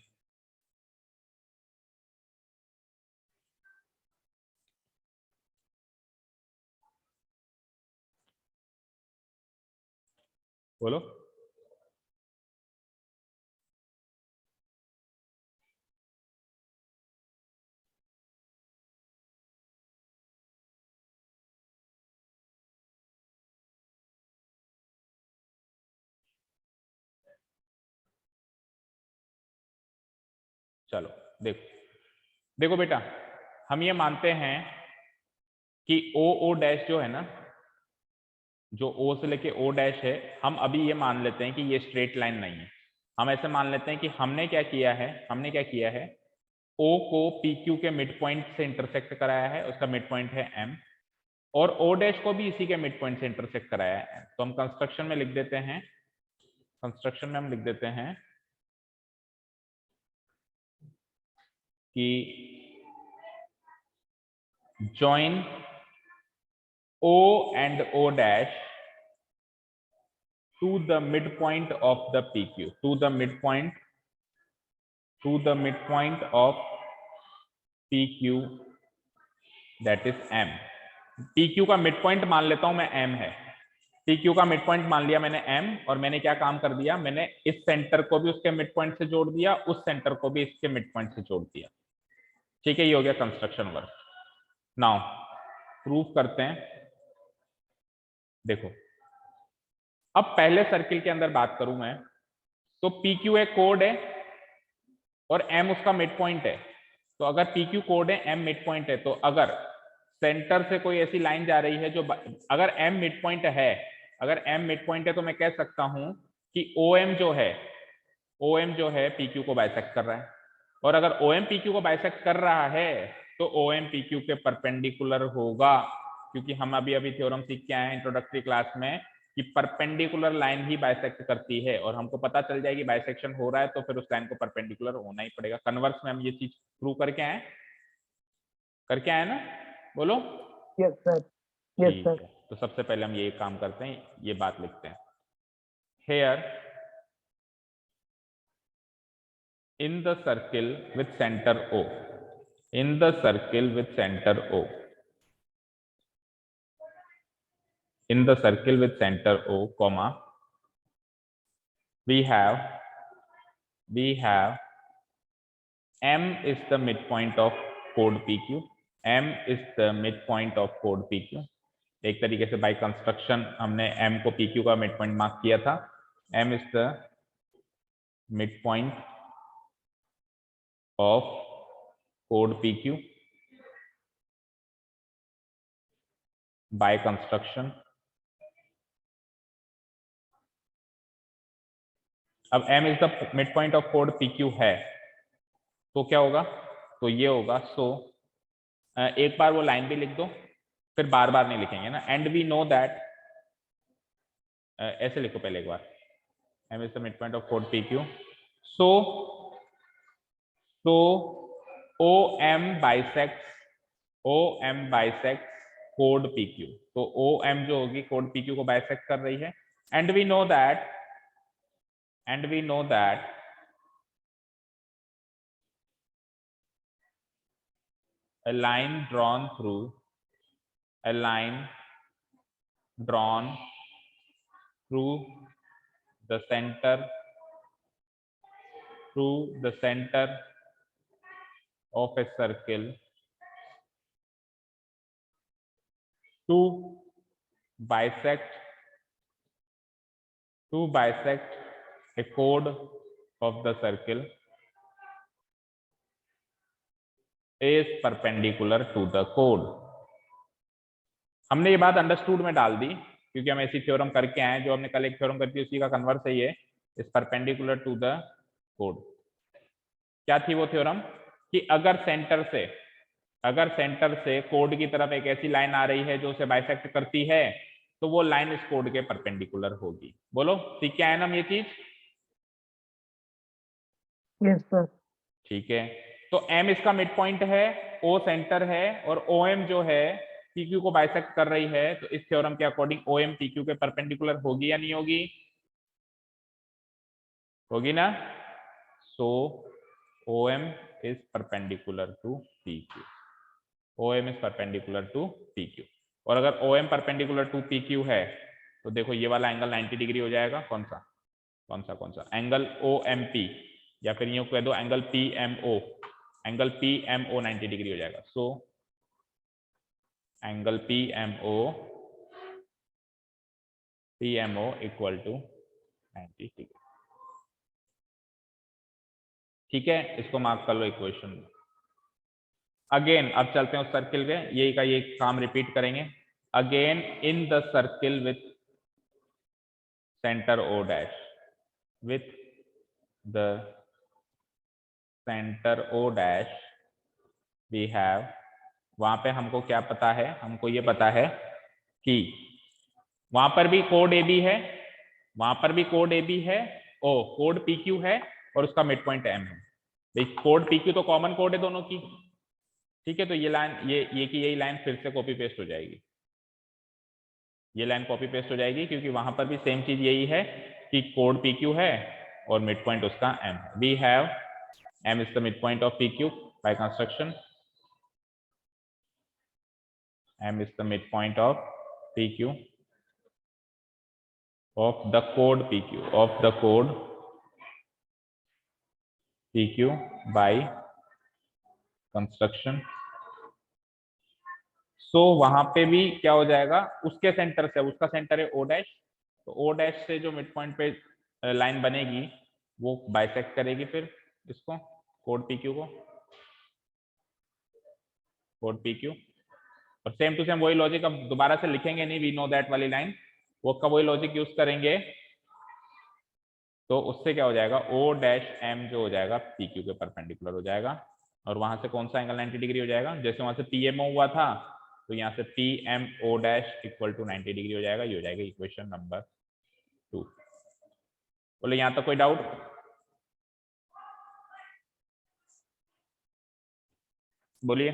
बोलो। चलो देखो, देखो बेटा, हम ये मानते हैं कि ओ ओ डैश जो है ना, जो ओ से लेके ओ डैश है, हम अभी ये मान लेते हैं कि ये स्ट्रेट लाइन नहीं है। हम ऐसे मान लेते हैं कि हमने क्या किया है, ओ को पी क्यू के मिड पॉइंट से इंटरसेक्ट कराया है, उसका मिड पॉइंट है एम, और ओ डैश को भी इसी के मिड पॉइंट से इंटरसेक्ट कराया है। तो हम कंस्ट्रक्शन में लिख देते हैं, कि join O and O dash to the midpoint of the PQ, to the midpoint of PQ, that is M। PQ का midpoint मान लेता हूं मैं M है, PQ का midpoint मान लिया मैंने M, और मैंने क्या काम कर दिया, मैंने इस सेंटर को भी उसके midpoint से जोड़ दिया, उस सेंटर को भी इसके midpoint से जोड़ दिया। ठीक है, ये हो गया कंस्ट्रक्शन वर्क। नाउ प्रूफ करते हैं। देखो अब पहले सर्किल के अंदर बात करूं मैं, तो PQ एक कोड है और M उसका मिड पॉइंट है। तो अगर PQ कोड है, M मिड पॉइंट है, तो अगर सेंटर से कोई ऐसी लाइन जा रही है जो, अगर M मिड पॉइंट है, तो मैं कह सकता हूं कि OM जो है PQ को बाइसेक्ट कर रहा है। और अगर OM PQ को बाइसेक्ट कर रहा है तो OM PQ के परपेंडिकुलर होगा, क्योंकि हम अभी थ्योरम सीख के आए हैं इंट्रोडक्टरी क्लास में कि परपेंडिकुलर लाइन ही बाइसेक्ट करती है, और हमको पता चल जाएगी बाइसेक्शन हो रहा है तो फिर उस लाइन को परपेंडिकुलर होना ही पड़ेगा। कन्वर्स में हम ये चीज प्रूव करके आए ना? बोलो। Yes sir. यस ठीक सर। है, तो सबसे पहले हम ये काम करते हैं, ये बात लिखते हैं। Here in the circle with center O, in the circle with center O, comma, we have M is the midpoint of chord PQ. M is the midpoint of chord PQ. एक तरीके से बाय कंस्ट्रक्शन हमने M को PQ का midpoint mark किया था. M is the midpoint of chord PQ by construction. अब M is the midpoint of chord PQ है तो क्या होगा, तो ये होगा. सो एक बार वो लाइन भी लिख दो, फिर बार बार नहीं लिखेंगे ना. एंड वी नो दैट, ऐसे लिखो पहले एक बार, M is the midpoint of chord PQ. So OM bisects chord PQ. तो OM जो होगी chord PQ को बाइसेक्ट कर रही है. And we know that a line drawn through the center of a circle to bisect a chord of the circle is perpendicular to the chord. हमने ये बात अंडरस्टूड में डाल दी क्योंकि हम ऐसी थ्योरम करके आए, जो हमने कल एक थ्योरम करती है उसी का कन्वर्स है ये, is perpendicular to the chord. क्या थी वो थ्योरम, कि अगर सेंटर से कोड की तरफ एक ऐसी लाइन आ रही है जो उसे बाइसेक्ट करती है, तो वो लाइन इस कोड के परपेंडिकुलर होगी. बोलो ठीक है ना ये चीज? Yes sir. ठीक है. तो M इसका मिड पॉइंट है, O सेंटर है, और OM जो है PQ को बाइसेक्ट कर रही है. तो इस थ्योरम के अकॉर्डिंग OM PQ के परपेंडिकुलर होगी या नहीं होगी? होगी ना. सो OM is perpendicular to PQ. OM is perpendicular to PQ. और अगर OM perpendicular to PQ है तो देखो ये वाला एंगल 90 डिग्री हो जाएगा. कौन सा एंगल OMP, या फिर यूं कह दो angle PMO. Angle PMO 90 degree हो जाएगा. So angle PMO equal to 90 degree. ठीक है, इसको मार्क कर लो इक्वेशन में. अगेन अब चलते हैं उस सर्किल पे, यही का ये काम रिपीट करेंगे. Again in the circle with centre O dash, with the centre O dash we have, वहां पे हमको क्या पता है, हमको ये पता है कि वहां पर भी कोड AB है, कोड PQ है और उसका मिड पॉइंट M है. कोड PQ तो कॉमन कोड है दोनों की. ठीक है, तो ये लाइन ये की यही लाइन फिर से कॉपी पेस्ट हो जाएगी. ये लाइन कॉपी पेस्ट हो जाएगी क्योंकि वहां पर भी सेम चीज यही है कि कोड PQ है और मिड पॉइंट उसका M है. We have M is the midpoint of PQ by construction. M is the midpoint of PQ of the chord PQ by construction. सो वहां पे भी क्या हो जाएगा, उसके सेंटर से, उसका सेंटर है O डैश, तो O डैश से जो मिड पॉइंट पे लाइन बनेगी वो बाइसेक्ट करेगी फिर इसको कोड PQ को, कोड PQ. और सेम टू सेम वही लॉजिक, अब दोबारा से लिखेंगे नहीं वी नो दैट वाली लाइन, वो का वही लॉजिक यूज करेंगे. तो उससे क्या हो जाएगा, O डैश M जो हो जाएगा PQ के परपेंडिकुलर हो जाएगा. और वहां से कौन सा एंगल 90 डिग्री हो जाएगा, जैसे वहां से PMO हुआ था तो यहाँ से PMO dash equal to 90 degree हो जाएगा. ये हो जाएगा इक्वेशन नंबर 2. बोले यहाँ तक कोई डाउट? बोलिए.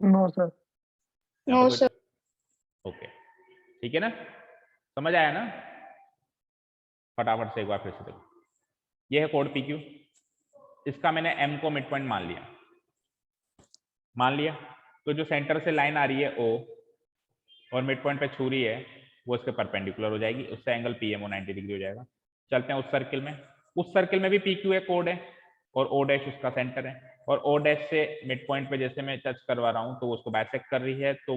No sir. No sir. Okay, ठीक है ना, समझ आया ना? फटाफट से एक बार फिर से देखो. ये है कोड PQ, इसका मैंने M को मिड पॉइंट मान लिया. तो जो सेंटर से लाइन आ रही है ओ और मिड पॉइंट पे छू रही है वो इसके परपेंडिकुलर हो जाएगी, उससे एंगल पीएमओ 90 डिग्री हो जाएगा। चलते हैं उस सर्किल में। उस सर्किल में भी पी क्यू ए कोड है और ओ डैश उसका सेंटर है, और ओ डैश से मिड पॉइंट पे जैसे मैं टच करवा रहा हूँ तो वो उसको बाइसेक्ट कर रही है, तो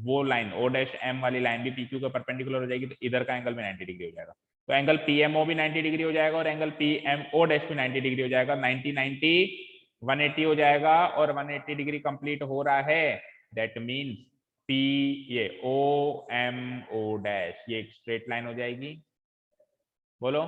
वो लाइन ओ डैश एम वाली लाइन भी पी क्यू के परपेंडिकुलर हो जाएगी, तो इधर का एंगल भी 90 डिग्री हो जाएगा। तो एंगल पीएमओ भी 90 डिग्री हो जाएगा और एंगल पीएमओ डैश भी 90 डिग्री हो जाएगा। 90 90 180 हो जाएगा, और 180 डिग्री कंप्लीट हो रहा है, दैट मीन्स पी ये ओ एम ओ डैश ये एक स्ट्रेट लाइन हो जाएगी। बोलो।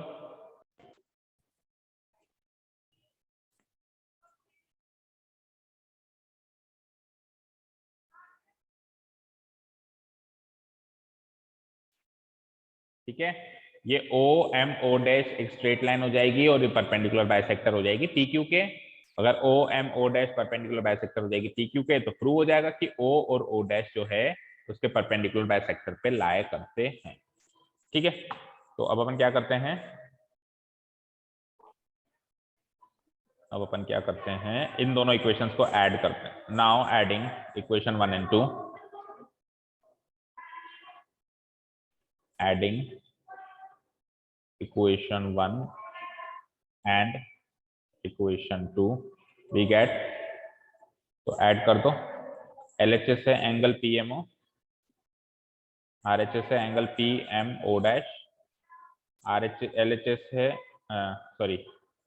ठीक है, ये ओ एम ओ डैश एक स्ट्रेट लाइन हो जाएगी और ये परपेंडिकुलर बाइसेक्टर हो जाएगी पी क्यू के। अगर O M O dash perpendicular bisector हो जाएगी पी क्यू के, तो प्रूव हो जाएगा कि ओ और ओ डैश जो है उसके परपेंडिकुलर बाइसेक्टर पे लाए करते हैं। ठीक है, तो अब अपन क्या करते हैं, अब अपन क्या करते हैं, इन दोनों इक्वेशंस को ऐड करते हैं। Now adding equation 1 and 2, adding equation 1 and equation 2 we get, तो ऐड कर दो। LHS है एंगल PMO, RHS है एंगल PMO डैश, LHS है सॉरी,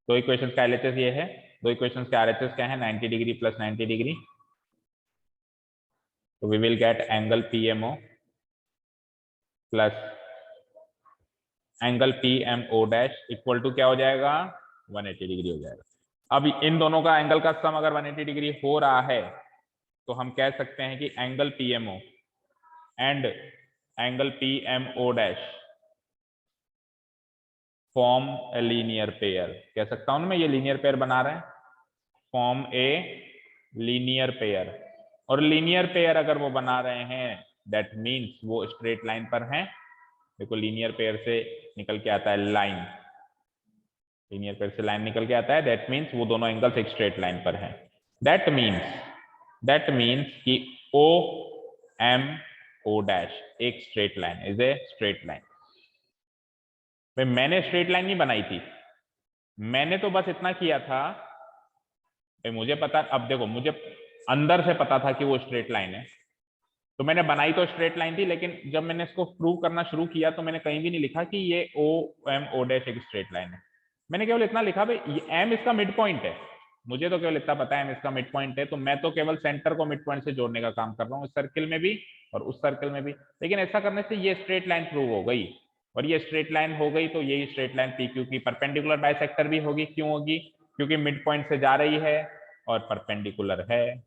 दो इक्वेशंस का LHS ये है, दो इक्वेशंस के RHS क्या है, 90 डिग्री प्लस 90 डिग्री, तो we will get angle PMO plus angle PMO dash equal to क्या हो जाएगा, 180 डिग्री हो जाएगा। अब इन दोनों का एंगल का सम अगर 180 डिग्री हो रहा है तो हम कह सकते हैं कि angle PMO and angle PMO dash form a linear pair. कह सकता हूं ना मैं, ये लीनियर पेयर बना रहे हैं, फॉर्म ए लीनियर पेयर। और लीनियर पेयर अगर वो बना रहे हैं दैट मीन्स वो स्ट्रेट लाइन पर हैं। देखो लीनियर पेयर से निकल के आता है लाइन, लीनियर पेयर से लाइन निकल के आता है, दैट मीन्स वो दोनों एंगल्स एक स्ट्रेट लाइन पर हैं। दैट मीन्स कि ओ एम ओ डैश एक straight line, is a straight line. भाई मैंने स्ट्रेट लाइन नहीं बनाई थी, मैंने तो बस इतना किया था, मुझे पता, अब देखो मुझे अंदर से पता था कि वो स्ट्रेट लाइन है, तो मैंने बनाई तो स्ट्रेट लाइन थी, लेकिन जब मैंने इसको प्रूव करना शुरू किया तो मैंने कहीं भी नहीं लिखा कि ये ओ एम ओ डैश एक स्ट्रेट लाइन है। मैंने केवल इतना लिखा भाई एम इसका मिड पॉइंट है, मुझे तो केवल इतना पता है एम इसका मिड पॉइंट है, तो मैं तो केवल सेंटर को मिड पॉइंट से जोड़ने का काम कर रहा हूँ, इस सर्किल में भी और उस सर्किल में भी। लेकिन ऐसा करने से ये स्ट्रेट लाइन प्रूव हो गई, और ये स्ट्रेट लाइन हो गई तो यही स्ट्रेट लाइन पी क्यू की परपेंडिकुलर बाइसेक्टर भी होगी। क्यों होगी, क्योंकि मिड पॉइंट से जा रही है और परपेंडिकुलर है।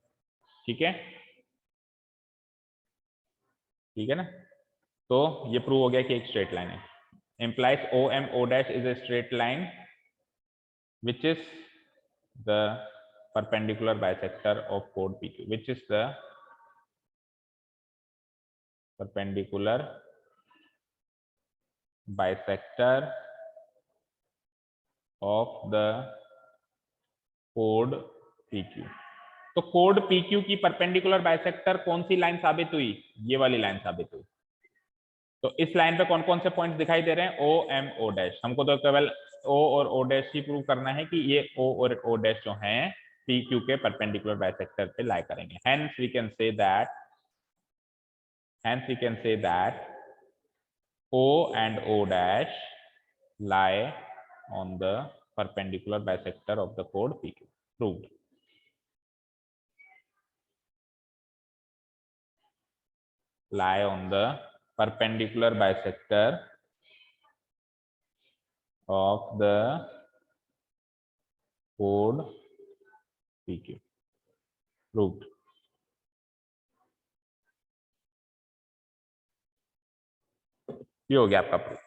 ठीक है, ठीक है ना, तो ये प्रूव हो गया कि एक स्ट्रेट लाइन है। implies o m o dash is a straight line which is the perpendicular bisector of chord PQ, which is the perpendicular bisector of the chord PQ। तो कोड PQ की perpendicular bisector कौन सी line साबित हुई, ये वाली line साबित हुई। तो इस लाइन पे कौन कौन से पॉइंट्स दिखाई दे रहे हैं, ओ एम ओ डैश। हमको तो केवल ओ और ओ डैश ही प्रूव करना है कि ये ओ और ओ डैश जो हैं पी क्यू के परपेंडिकुलर बाइसेक्टर पे लाई करेंगे। Hence we can say that O and O dash lie on the perpendicular bisector of the chord PQ. Proved. Lie on the perpendicular bisector of the chord PQ. Proved. ये हो गया आपका proof.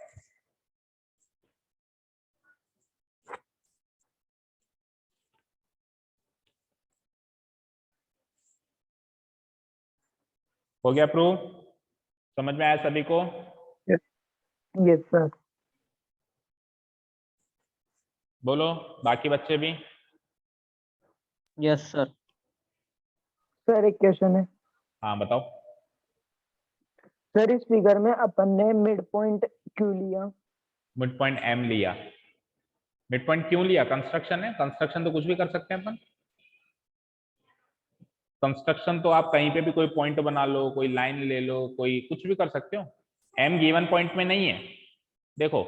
हो गया proof, समझ में आया सभी को? Yes sir. बोलो बाकी बच्चे भी। Yes sir. सर एक क्वेश्चन है। हाँ बताओ। सर इस फिगर में अपन ने मिड पॉइंट क्यों लिया? मिड पॉइंट एम लिया। मिड पॉइंट क्यों लिया? कंस्ट्रक्शन है, कंस्ट्रक्शन तो कुछ भी कर सकते हैं अपन। कंस्ट्रक्शन तो आप कहीं पे भी कोई पॉइंट बना लो, कोई लाइन ले लो, कोई कुछ भी कर सकते हो। एम गिवन पॉइंट में नहीं है। देखो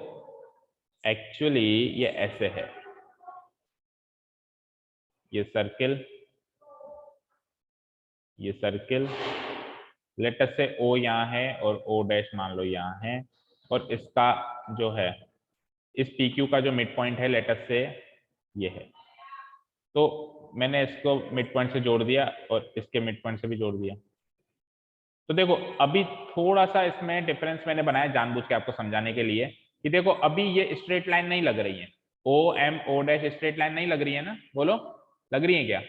एक्चुअली ये ऐसे है, ये सर्किल, ये सर्किल, लेट अस से ओ यहाँ है और ओ डैश मान लो यहाँ है, और इसका जो है इस पी क्यू का जो मिड पॉइंट है लेट अस से ये है। तो मैंने इसको मिड पॉइंट से जोड़ दिया और इसके मिड पॉइंट से भी जोड़ दिया। तो देखो अभी थोड़ा सा इसमें डिफरेंस मैंने बनाया जानबूझ के आपको समझाने के लिए कि देखो अभी ये स्ट्रेट लाइन नहीं लग रही है, O M O dash straight line नहीं लग रही है ना, बोलो लग रही है क्या?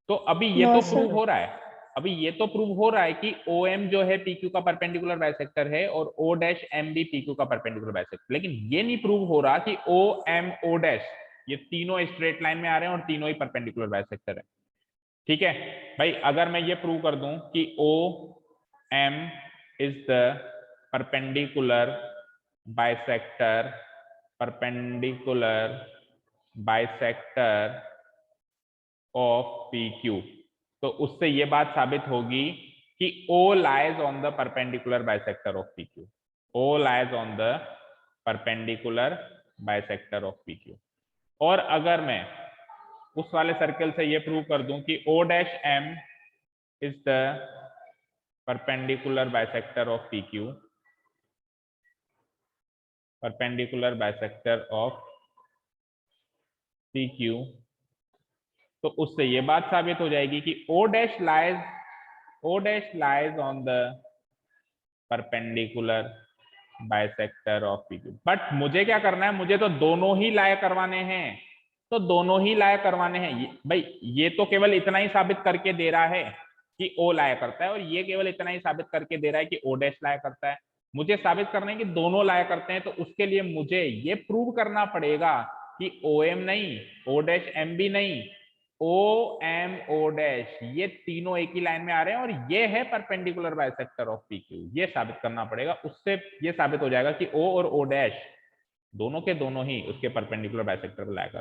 तो अभी ये No, तो sir. प्रूव हो रहा है, अभी ये तो प्रूव हो रहा है कि ओ एम जो है पी क्यू का परपेंडिकुलर बाइसेक्टर है और ओ डैश एम भी पी क्यू का परपेंडिकुलर बाइसेक्टर, लेकिन ये नहीं प्रूव हो रहा कि ओ एम ओ डैश ये तीनों स्ट्रेट लाइन में आ रहे हैं और तीनों ही परपेंडिकुलर बाइसेक्टर है। ठीक है भाई, अगर मैं ये प्रूव कर दूं कि O M is the perpendicular bisector, perpendicular bisector of P Q, तो उससे ये बात साबित होगी कि O lies on the perpendicular bisector of PQ. O lies on the perpendicular bisector of PQ. और अगर मैं उस वाले सर्कल से ये प्रूव कर दूं कि O dash M is the perpendicular bisector of PQ, perpendicular bisector of PQ, तो उससे ये बात साबित हो जाएगी कि O dash lies on the perpendicular bisector of PQ। But मुझे क्या करना है, मुझे तो दोनों ही लाया करवाने हैं, तो दोनों ही लाया करवाने हैं भाई। ये तो केवल इतना ही साबित करके दे रहा है कि O लाया करता है और ये केवल इतना ही साबित करके दे रहा है कि O डैश लाया करता है। मुझे साबित करना है कि दोनों लाया करते हैं, तो उसके लिए मुझे ये प्रूव करना पड़ेगा कि OM नहीं, O डैश M भी नहीं, ओ एम ओ डैश ये तीनों एक ही लाइन में आ रहे हैं और ये है perpendicular bisector of P Q. ये साबित करना पड़ेगा, उससे ये साबित हो जाएगा कि ओ और ओ डैश दोनों के दोनों ही उसके परपेंडिकुलर बाइसेक्टर को लाकर।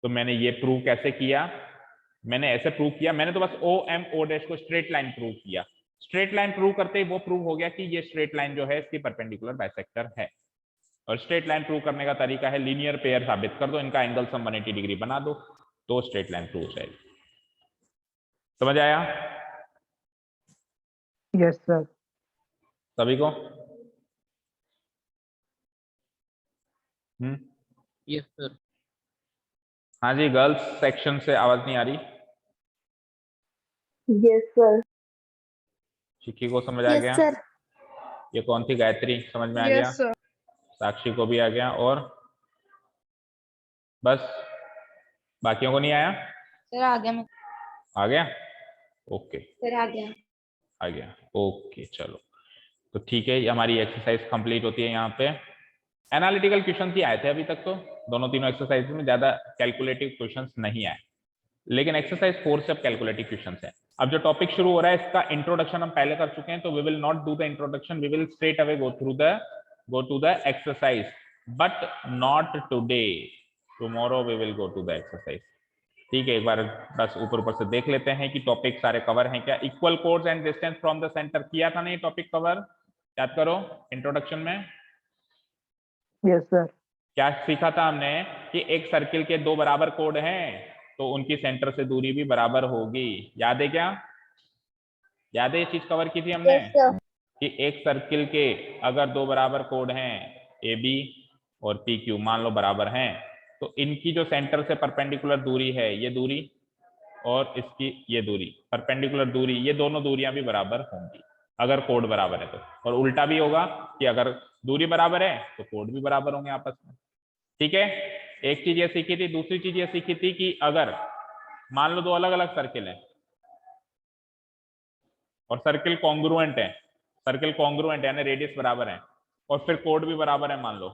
तो मैंने ये प्रूव कैसे किया? मैंने ऐसे प्रूव किया, मैंने तो बस ओ एम ओ डैश को स्ट्रेट लाइन प्रूव किया। स्ट्रेट लाइन प्रूव करते ही वो प्रूव हो गया कि ये स्ट्रेट लाइन जो है इसकी परपेंडिकुलर बाइसेक्टर है। और स्ट्रेट लाइन प्रूव करने का तरीका है लीनियर पेयर साबित कर दो, इनका एंगल सम 180 डिग्री बना दो, तो स्ट्रेट लाइन प्रूव हो जाएगी। समझ आया यस सर। सभी को? Yes sir. हाँ जी, गर्ल्स सेक्शन से आवाज नहीं आ रही? Yes, sir. चिक्की को समझ आ Yes, गया? sir. ये कौन थी? गायत्री समझ में आ गया? Yes, sir. साक्षी को भी आ गया, और बस बाकियों को नहीं आया? सर आ गया मैं। आ गया, ओके सर आ गया। आ गया, ओके चलो। तो ठीक है, ये हमारी एक्सरसाइज कंप्लीट होती है। यहाँ पे एनालिटिकल क्वेश्चन ही आए थे अभी तक, तो दोनों तीनों एक्सरसाइज में ज्यादा कैलकुलेटिव क्वेश्चंस नहीं आए, लेकिन एक्सरसाइज 4 से अब कैलकुलेटिव क्वेश्चंस है। अब जो टॉपिक शुरू हो रहा है इसका इंट्रोडक्शन हम पहले कर चुके हैं, तो we will not do the introduction, we will straight away go to the exercise, but not today, tomorrow we will go to the exercise. ठीक है, एक बार बस ऊपर से देख लेते हैं कि टॉपिक सारे कवर हैं क्या। Equal course and distance from the centre किया था नहीं टॉपिक कवर, याद करो इंट्रोडक्शन में। Yes sir. क्या सीखा था हमने कि एक सर्किल के दो बराबर कोड हैं तो उनकी सेंटर से दूरी भी बराबर होगी, याद है क्या? याद है ये चीज कवर की थी हमने? Yes, sir. कि एक सर्किल के अगर दो बराबर कोड हैं ए बी और पी क्यू मान लो बराबर हैं, तो इनकी जो सेंटर से परपेंडिकुलर दूरी है ये दूरी और इसकी ये दूरी, परपेंडिकुलर दूरी, ये दोनों दूरियां भी बराबर होंगी अगर कोड बराबर है तो। और उल्टा भी होगा कि अगर दूरी बराबर है तो कोड भी बराबर होंगे आपस में। ठीक है, एक चीज ये सीखी थी। दूसरी चीज ये सीखी थी कि अगर मान लो दो अलग अलग सर्किल हैं और सर्किल कॉन्ग्रुएंट है, सर्किल कॉन्ग्रुएंट यानी रेडियस बराबर है और फिर कोड भी बराबर है, मान लो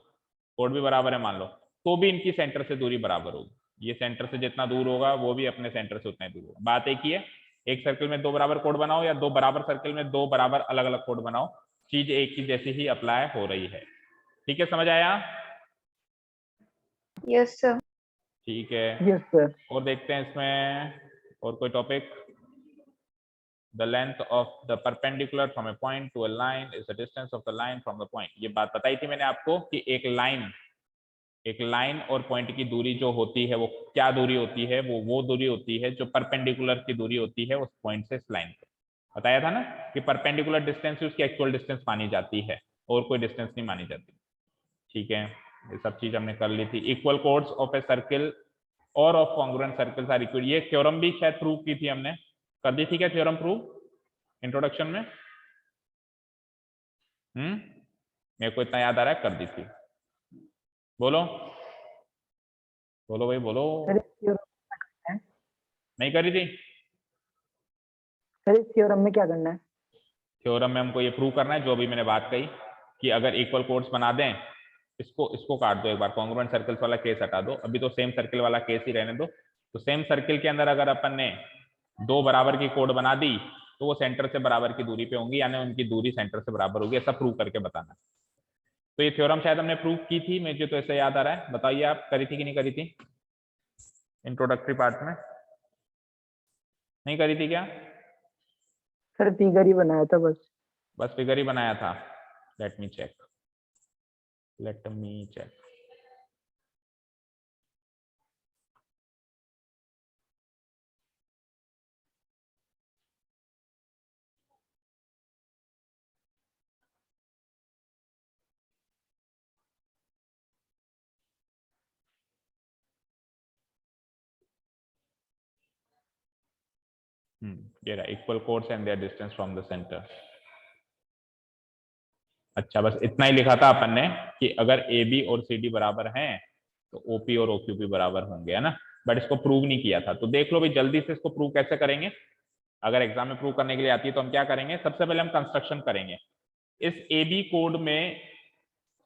कोड भी बराबर है मान लो, तो भी इनकी सेंटर से दूरी बराबर होगी। ये सेंटर से जितना दूर होगा वो भी अपने सेंटर से उतना ही दूर होगा। बात एक ही है, एक सर्कल में दो बराबर कोड बनाओ या दो बराबर सर्कल में दो बराबर अलग अलग कोड बनाओ, चीज एक की जैसी ही अप्लाई हो रही है। ठीक है, समझ आया? Yes sir. ठीक है, यस सर। और देखते हैं इसमें और कोई topic. The length of the perpendicular from a point to a line is the distance of the line from the point। ये बात बताई थी मैंने आपको कि एक लाइन और पॉइंट की दूरी जो होती है वो क्या दूरी होती है, वो दूरी होती है जो परपेंडिकुलर की दूरी होती है उस पॉइंट से इस लाइन पे। बताया था ना कि परपेंडिकुलर डिस्टेंस उसकी एक्चुअल डिस्टेंस मानी जाती है और कोई डिस्टेंस नहीं मानी जाती। ठीक है, ये सब चीज हमने कर ली थी। Equal chords of a circle और of congruent circles are equal, ये थ्योरम भी शायद प्रूव की थी हमने, कर दी थी क्या थ्योरम प्रूव इंट्रोडक्शन में? मेरे को इतना याद आ रहा है कर दी थी। बोलो बोलो भाई बोलो। सर इस थ्योरम है, नहीं करी थी? सर इस थ्योरम में क्या करना है? थ्योरम में हमको ये प्रूव करना है जो अभी मैंने बात कही कि अगर इक्वल कोड्स बना दें, इसको काट दो एक बार, कॉन्ग्रुएंट सर्कल्स वाला केस हटा दो, अभी तो सेम सर्किल वाला केस ही रहने दो। तो सेम सर्किल के अंदर अगर अपन ने दो बराबर की कोड बना दी तो वो सेंटर से बराबर की दूरी पे होंगी, यानी उनकी दूरी सेंटर से बराबर होगी, ऐसा प्रूव करके बताना। तो ये थ्योरम शायद हमने प्रूव की थी, मुझे तो ऐसा याद आ रहा है। बताइए आप करी थी कि नहीं करी थी इंट्रोडक्टरी पार्ट में? नहीं करी थी क्या? सर फिगर ही बनाया था बस फिगर ही बनाया था। Let me check. ये रहा, equal chords and their distance from the centre. अच्छा, बस इतना ही लिखा था अपन ने कि अगर ए बी और सी डी बराबर हैं तो ओपी और ओक्यू भी बराबर होंगे, है ना। बट इसको प्रूव नहीं किया था, तो देख लो भाई जल्दी से इसको प्रूव कैसे करेंगे। अगर एग्जाम में प्रूव करने के लिए आती है तो हम क्या करेंगे, सबसे पहले हम कंस्ट्रक्शन करेंगे। इस ए बी कोड में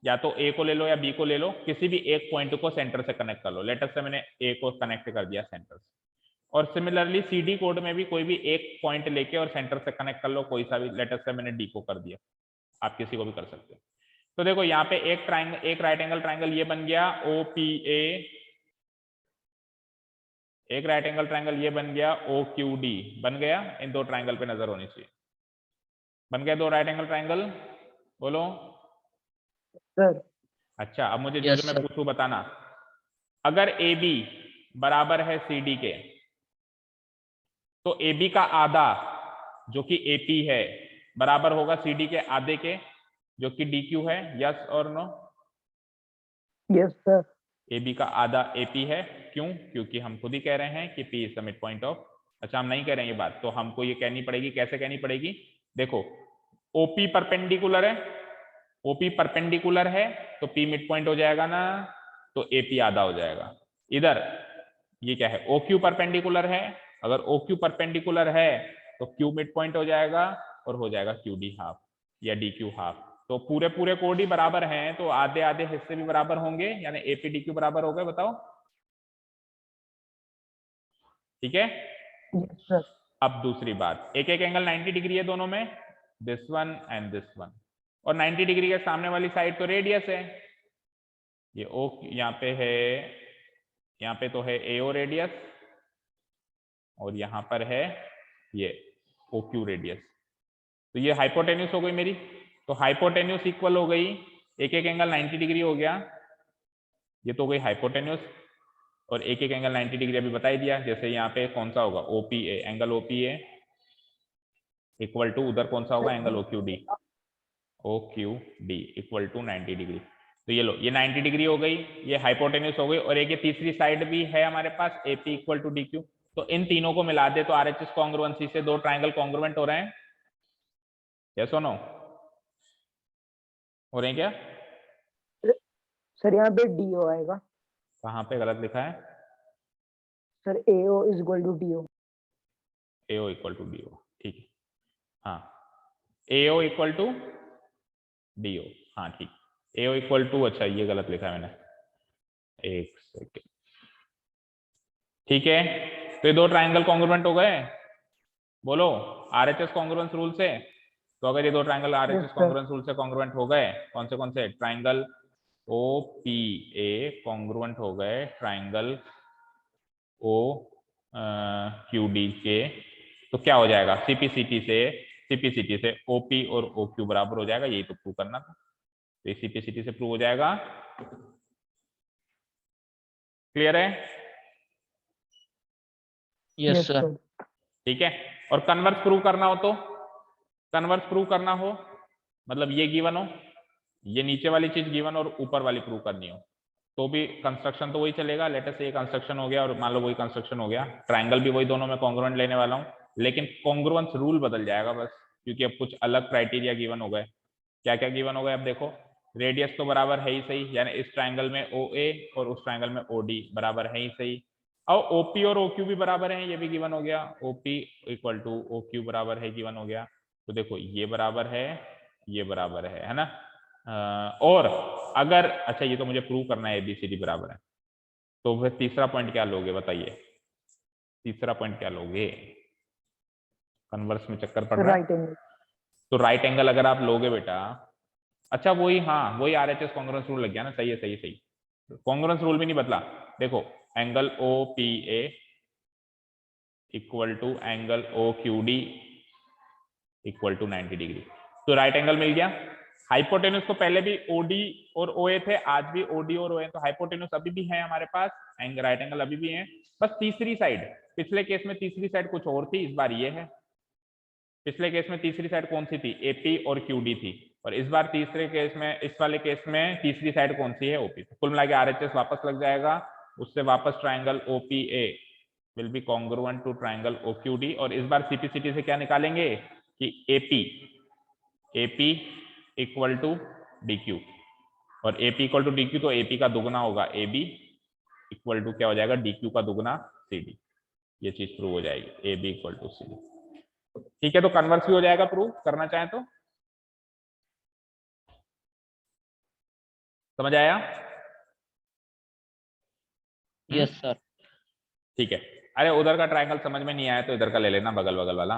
या तो ए को ले लो या बी को ले लो, किसी भी एक पॉइंट को सेंटर से कनेक्ट कर लो। लेटर से मैंने ए को कनेक्ट कर दिया सेंटर से, और सिमिलरली सी डी कोड में भी कोई भी एक पॉइंट लेके और सेंटर से कनेक्ट कर लो, कोई सा भी। लेटर से मैंने डी को कर दिया, आप किसी को भी कर सकते हो। तो देखो यहाँ पे एक ट्राइंगल, एक राइट एंगल ट्राइंगल ये बन गया OPA, एक राइट एंगल ट्राइंगल ये बन गया OQD, बन गया। इन दो ट्राइंगल पे नजर होनी चाहिए। बन गया दो राइट एंगल ट्राइंगल, बोलो। सर। अच्छा, अब मुझे जो Yes, जो मैं sir. पूछूं बताना। अगर AB बराबर है CD के, तो AB का आधा जो कि AP है बराबर होगा CD के आधे के जो कि DQ है। यस और नो? Yes sir. AB का आधा AP है। क्यों? क्योंकि हम खुद ही कह रहे हैं कि P is the mid point of. अच्छा, हम नहीं कह रहे हैं ये बात, तो हमको ये कहनी पड़ेगी। कैसे कहनी पड़ेगी? देखो, OP परपेंडिकुलर है, OP परपेंडिकुलर है तो P मिड पॉइंट हो जाएगा ना, तो AP आधा हो जाएगा। इधर ये क्या है, OQ परपेंडिकुलर है, अगर OQ परपेंडिकुलर है तो Q मिड पॉइंट हो जाएगा और हो जाएगा QD हाफ या DQ हाफ। तो पूरे पूरे कोड ही बराबर हैं तो आधे आधे हिस्से भी बराबर होंगे, यानी AP DQ बराबर हो गए। बताओ, ठीक है। Yes sir. अब दूसरी बात, एक एक एंगल 90 डिग्री है दोनों में, this one and this one, और 90 डिग्री के सामने वाली साइड तो रेडियस है। ये O यहाँ पे है, यहाँ पे तो है AO रेडियस, और यहाँ पर है ये OQ रेडियस। तो ये हाइपोटेन्यूस हो गई मेरी। तो हाइपोटेन्यूस इक्वल हो गई, एक एक एंगल 90 डिग्री हो गया, ये तो हो गई हाइपोटेन्यूस। और एक एक एंगल 90 डिग्री अभी बता ही दिया। जैसे यहाँ पे कौन सा होगा, OPA, angle OPA equal to उधर कौन सा होगा, angle OQD equal to 90 degree. तो ये लो, ये 90 डिग्री हो गई, ये हाइपोटेन्यूस हो गई, और एक ये तीसरी साइड भी है हमारे पास AP इक्वल टू DQ। तो इन तीनों को मिला दे तो RHS कॉन्ग्रुएंसी से दो ट्राइंगल कॉन्ग्रुएंट हो रहे हैं। यस और नो? हो रहे हैं क्या? सर यहाँ पे DO आएगा। कहाँ पे गलत लिखा है? Sir AO is equal to DO। AO equal to DO, ठीक है। हाँ, AO इक्वल टू DO, हाँ ठीक। AO इक्वल टू, अच्छा ये गलत लिखा है मैंने, एक सेकेंड। ठीक है, तो ये दो ट्राइंगल कॉन्ग्रुएंट हो गए। बोलो आरएचएस कॉन्ग्रुएंस रूल से। तो अगर ये दो triangle RHS Yes, sir. Congruence rule से कॉन्ग्रुएंट हो गए, कौन से triangle O P A congruent हो गए ट्राइंगल ओ क्यू डी के, तो क्या हो जाएगा, सीपीसीटी से ओपी और ओ क्यू बराबर हो जाएगा। यही तो प्रूव करना था, तो सीपीसीटी से प्रूव हो जाएगा। क्लियर है? Yes Yes, sir. sir. ठीक है। और कन्वर्स प्रूव करना हो तो, कन्वर्स प्रूव करना हो मतलब ये गिवन हो, ये नीचे वाली चीज गिवन और ऊपर वाली प्रूव करनी हो, तो भी कंस्ट्रक्शन तो वही चलेगा। लेटर से ये कंस्ट्रक्शन हो गया और मान लो वही कंस्ट्रक्शन हो गया, ट्राइंगल भी वही दोनों में कॉन्ग्रुएंट लेने वाला हूँ, लेकिन कॉन्ग्रुएंस रूल बदल जाएगा बस, क्योंकि अब कुछ अलग क्राइटेरिया गिवन हो गए। क्या क्या गिवन हो गए अब देखो, रेडियस तो बराबर है ही सही, यानी इस ट्राइंगल में ओ ए और उस ट्राइंगल में ओ डी बराबर है ही सही। और ओपी और ओक्यू भी बराबर है, ये भी गिवन हो गया, ओपी इक्वल टू ओक्यू बराबर है, गिवन हो गया। तो देखो ये बराबर है, ये बराबर है ना। और अगर अच्छा ये तो मुझे प्रूव करना है एबीसीडी बराबर है, तो फिर तीसरा पॉइंट क्या लोगे बताइए, तीसरा पॉइंट क्या लोगे? कन्वर्स में चक्कर पड़ रहा है। Right angle. तो राइट एंगल अगर आप लोगे बेटा, अच्छा वही, हाँ वही आरएचएस कॉन्ग्रुएंस रूल लग गया ना, सही है सही है सही, कॉन्ग्रुएंस रूल भी नहीं बदला। देखो angle O P A equal to angle O Q D equal to 90 degree, तो राइट एंगल मिल गया। हाइपोटेन्यूज तो पहले भी ओडी और ओए थे, आज भी ओडी और ओए, तो हाइपोटेन्यूज अभी भी है हमारे पास, राइट एंगल अभी भी है। बस तीसरी साइड, पिछले केस में तीसरी साइड कुछ और थी, इस बार ये है। पिछले केस में तीसरी साइड कौन सी थी, एपी और क्यूडी थी, और इस बार तीसरे केस में, इस वाले केस में तीसरी साइड कौन सी है, ओपी। कुल मिला के आरएचएस वापस लग जाएगा, उससे वापस triangle OPA will be congruent to triangle OQD. और इस बार सीपीसीटी से क्या निकालेंगे कि एपी इक्वल टू डीक्यू, और एपी इक्वल टू डीक्यू तो एपी का दुगना होगा एबी, इक्वल टू क्या हो जाएगा, डीक्यू का दुगना सीडी। ये चीज प्रूव हो जाएगी, एबी इक्वल टू सीडी। ठीक है, तो कन्वर्स भी हो जाएगा प्रूव करना चाहे तो। समझ आया? Yes sir. ठीक है। अरे उधर का ट्रायंगल समझ में नहीं आया तो इधर का ले लेना, बगल बगल वाला।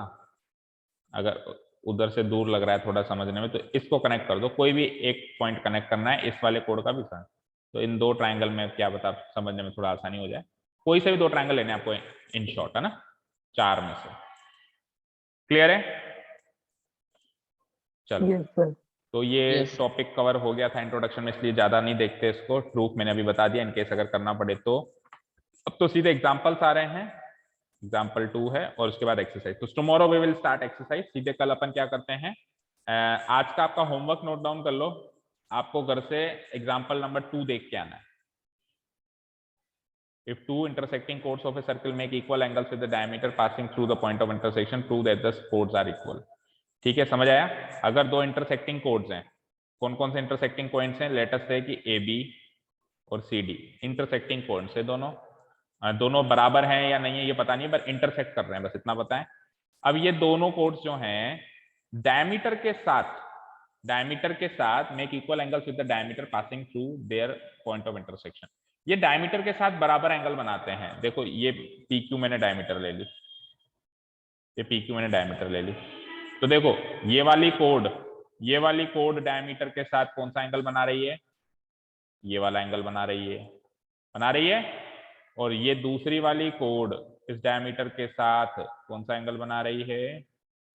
अगर उधर से दूर लग रहा है थोड़ा समझने में, तो इसको कनेक्ट कर दो, कोई भी एक पॉइंट कनेक्ट करना है, इस वाले कोड का भी सर, तो इन दो ट्रायंगल में क्या बता समझने में थोड़ा आसानी हो जाए। कोई से भी दो ट्रायंगल लेने आपको इन शॉर्ट, है ना, चार में से। क्लियर है? चलो Yes, sir. तो ये Yes. टॉपिक कवर हो गया था इंट्रोडक्शन में, इसलिए ज्यादा नहीं देखते इसको, प्रूफ मैंने अभी बता दिया, इनकेस अगर करना पड़े तो। अब तो सीधे एग्जांपल्स आ रहे हैं, एग्जांपल 2 है और उसके बाद एक्सरसाइज। तो tomorrow we will start exercise. सीधे कल अपन क्या करते हैं, आज का आपका होमवर्क नोट डाउन कर लो, आपको घर से एग्जांपल नंबर 2 देख के आना है। If two intersecting chords of a circle make equal angles with the diameter passing through the point of intersection, prove that the chords are equal. ठीक है, समझ आया? अगर दो इंटरसेक्टिंग कोड्स हैं, कौन कौन से इंटरसेक्टिंग पॉइंट्स हैं, लेट अस से कि ए बी और सी डी इंटरसेक्टिंग पॉइंट्स है, दोनों दोनों बराबर हैं या नहीं है ये पता नहीं, पर इंटरसेक्ट कर रहे हैं, बस इतना पता है। अब ये दोनों कोड्स जो हैं डायमीटर के साथ make equal angles with the diameter passing through their point of intersection. ये डायमीटर के साथ बराबर एंगल बनाते हैं। देखो ये पी क्यू मैंने डायमीटर ले ली, ये पी क्यू मैंने डायमीटर ले ली, तो देखो ये वाली कोड डायमीटर के साथ कौन सा एंगल बना रही है, ये वाला एंगल बना रही है। और ये दूसरी वाली कोड इस डायमीटर के साथ कौन सा एंगल बना रही है,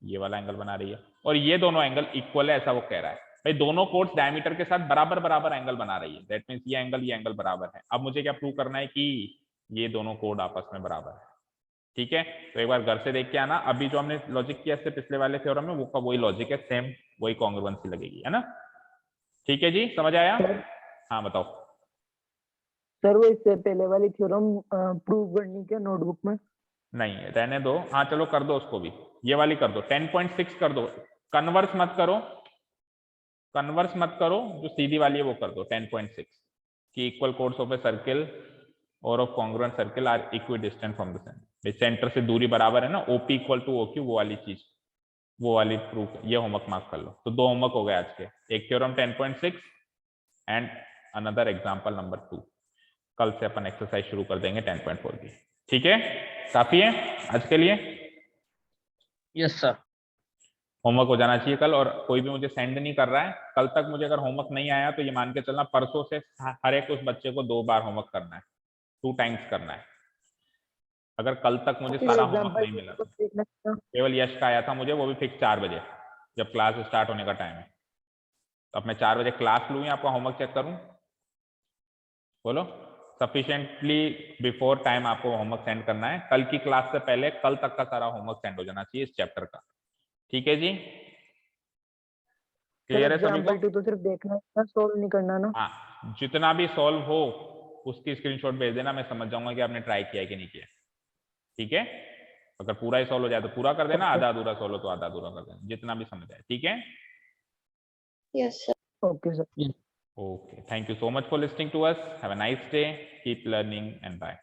ये वाला एंगल बना रही है। और ये दोनों एंगल इक्वल है, ऐसा वो कह रहा है भाई, दोनों कोड्स डायमीटर के साथ बराबर एंगल बना रही है, दैट मींस ये एंगल बराबर है। अब मुझे क्या प्रूव करना है कि ये दोनों कोड आपस में बराबर है। ठीक है, तो एक बार घर से देख के आना। अभी जो हमने लॉजिक किया इससे पिछले वाले थ्योरम में, वो का वही लॉजिक है, सेम वही कॉन्ग्रुएंसी लगेगी, है ना। ठीक है जी, समझ आया? सर हाँ बताओ। सर, वो इससे पहले वाली थ्योरम प्रूव करनी क्या नोटबुक में? नहीं रहने दो, हाँ चलो कर दो उसको भी, ये वाली कर दो, 10.6 कर दो, कन्वर्स मत करो, जो सीधी वाली है वो कर दो 10.6 कि equal chords of a circle और of congruent circle are equidistant from the centre. Centre से दूरी बराबर है ना, ओपी इक्वल टू ओक्यू, वो वाली चीज, वो वाली प्रूफ। ये होमवर्क मार्क कर लो। तो दो होमवर्क हो गए आज के, एक theorem 10.6 and another example number 2। कल से अपन एक्सरसाइज शुरू कर देंगे 10.4 की। ठीक है, काफी है आज के लिए। Yes, sir. होमवर्क हो जाना चाहिए कल, और कोई भी मुझे सेंड नहीं कर रहा है कल तक, मुझे अगर होमवर्क नहीं आया तो ये मान के चलना परसों से हर एक उस बच्चे को 2 बार होमवर्क करना है, 2 टाइम्स करना है। अगर कल तक मुझे सारा होमवर्क नहीं मिला तो। केवल यश का आया था मुझे, वो भी फिक्स 4 बजे जब क्लास स्टार्ट होने का टाइम है। तो अब मैं 4 बजे क्लास लूँ या आपका होमवर्क चेक करूँ? बोलो। सफिशिएंटली बिफोर टाइम आपको होमवर्क सेंड करना है, कल की क्लास से पहले कल तक का सारा होमवर्क सेंड हो जाना चाहिए इस चैप्टर का। ठीक है जी, क्लियर है सभी को? एग्जाम्पल 2 तो सिर्फ देखना है ना, सोल्व नहीं करना ना। हाँ, जितना भी सॉल्व हो उसकी स्क्रीनशॉट भेज देना, मैं समझ जाऊंगा कि आपने ट्राई किया है कि नहीं किया। ठीक है, अगर पूरा ही सॉल्व हो जाए तो पूरा कर देना, आधा अधूरा सॉल्व हो तो आधा अधूरा कर देना, जितना भी समझ आए। ठीक है, Yes, sir. Okay sir. Okay, thank you so much for listening to us, have a nice day, keep learning and bye.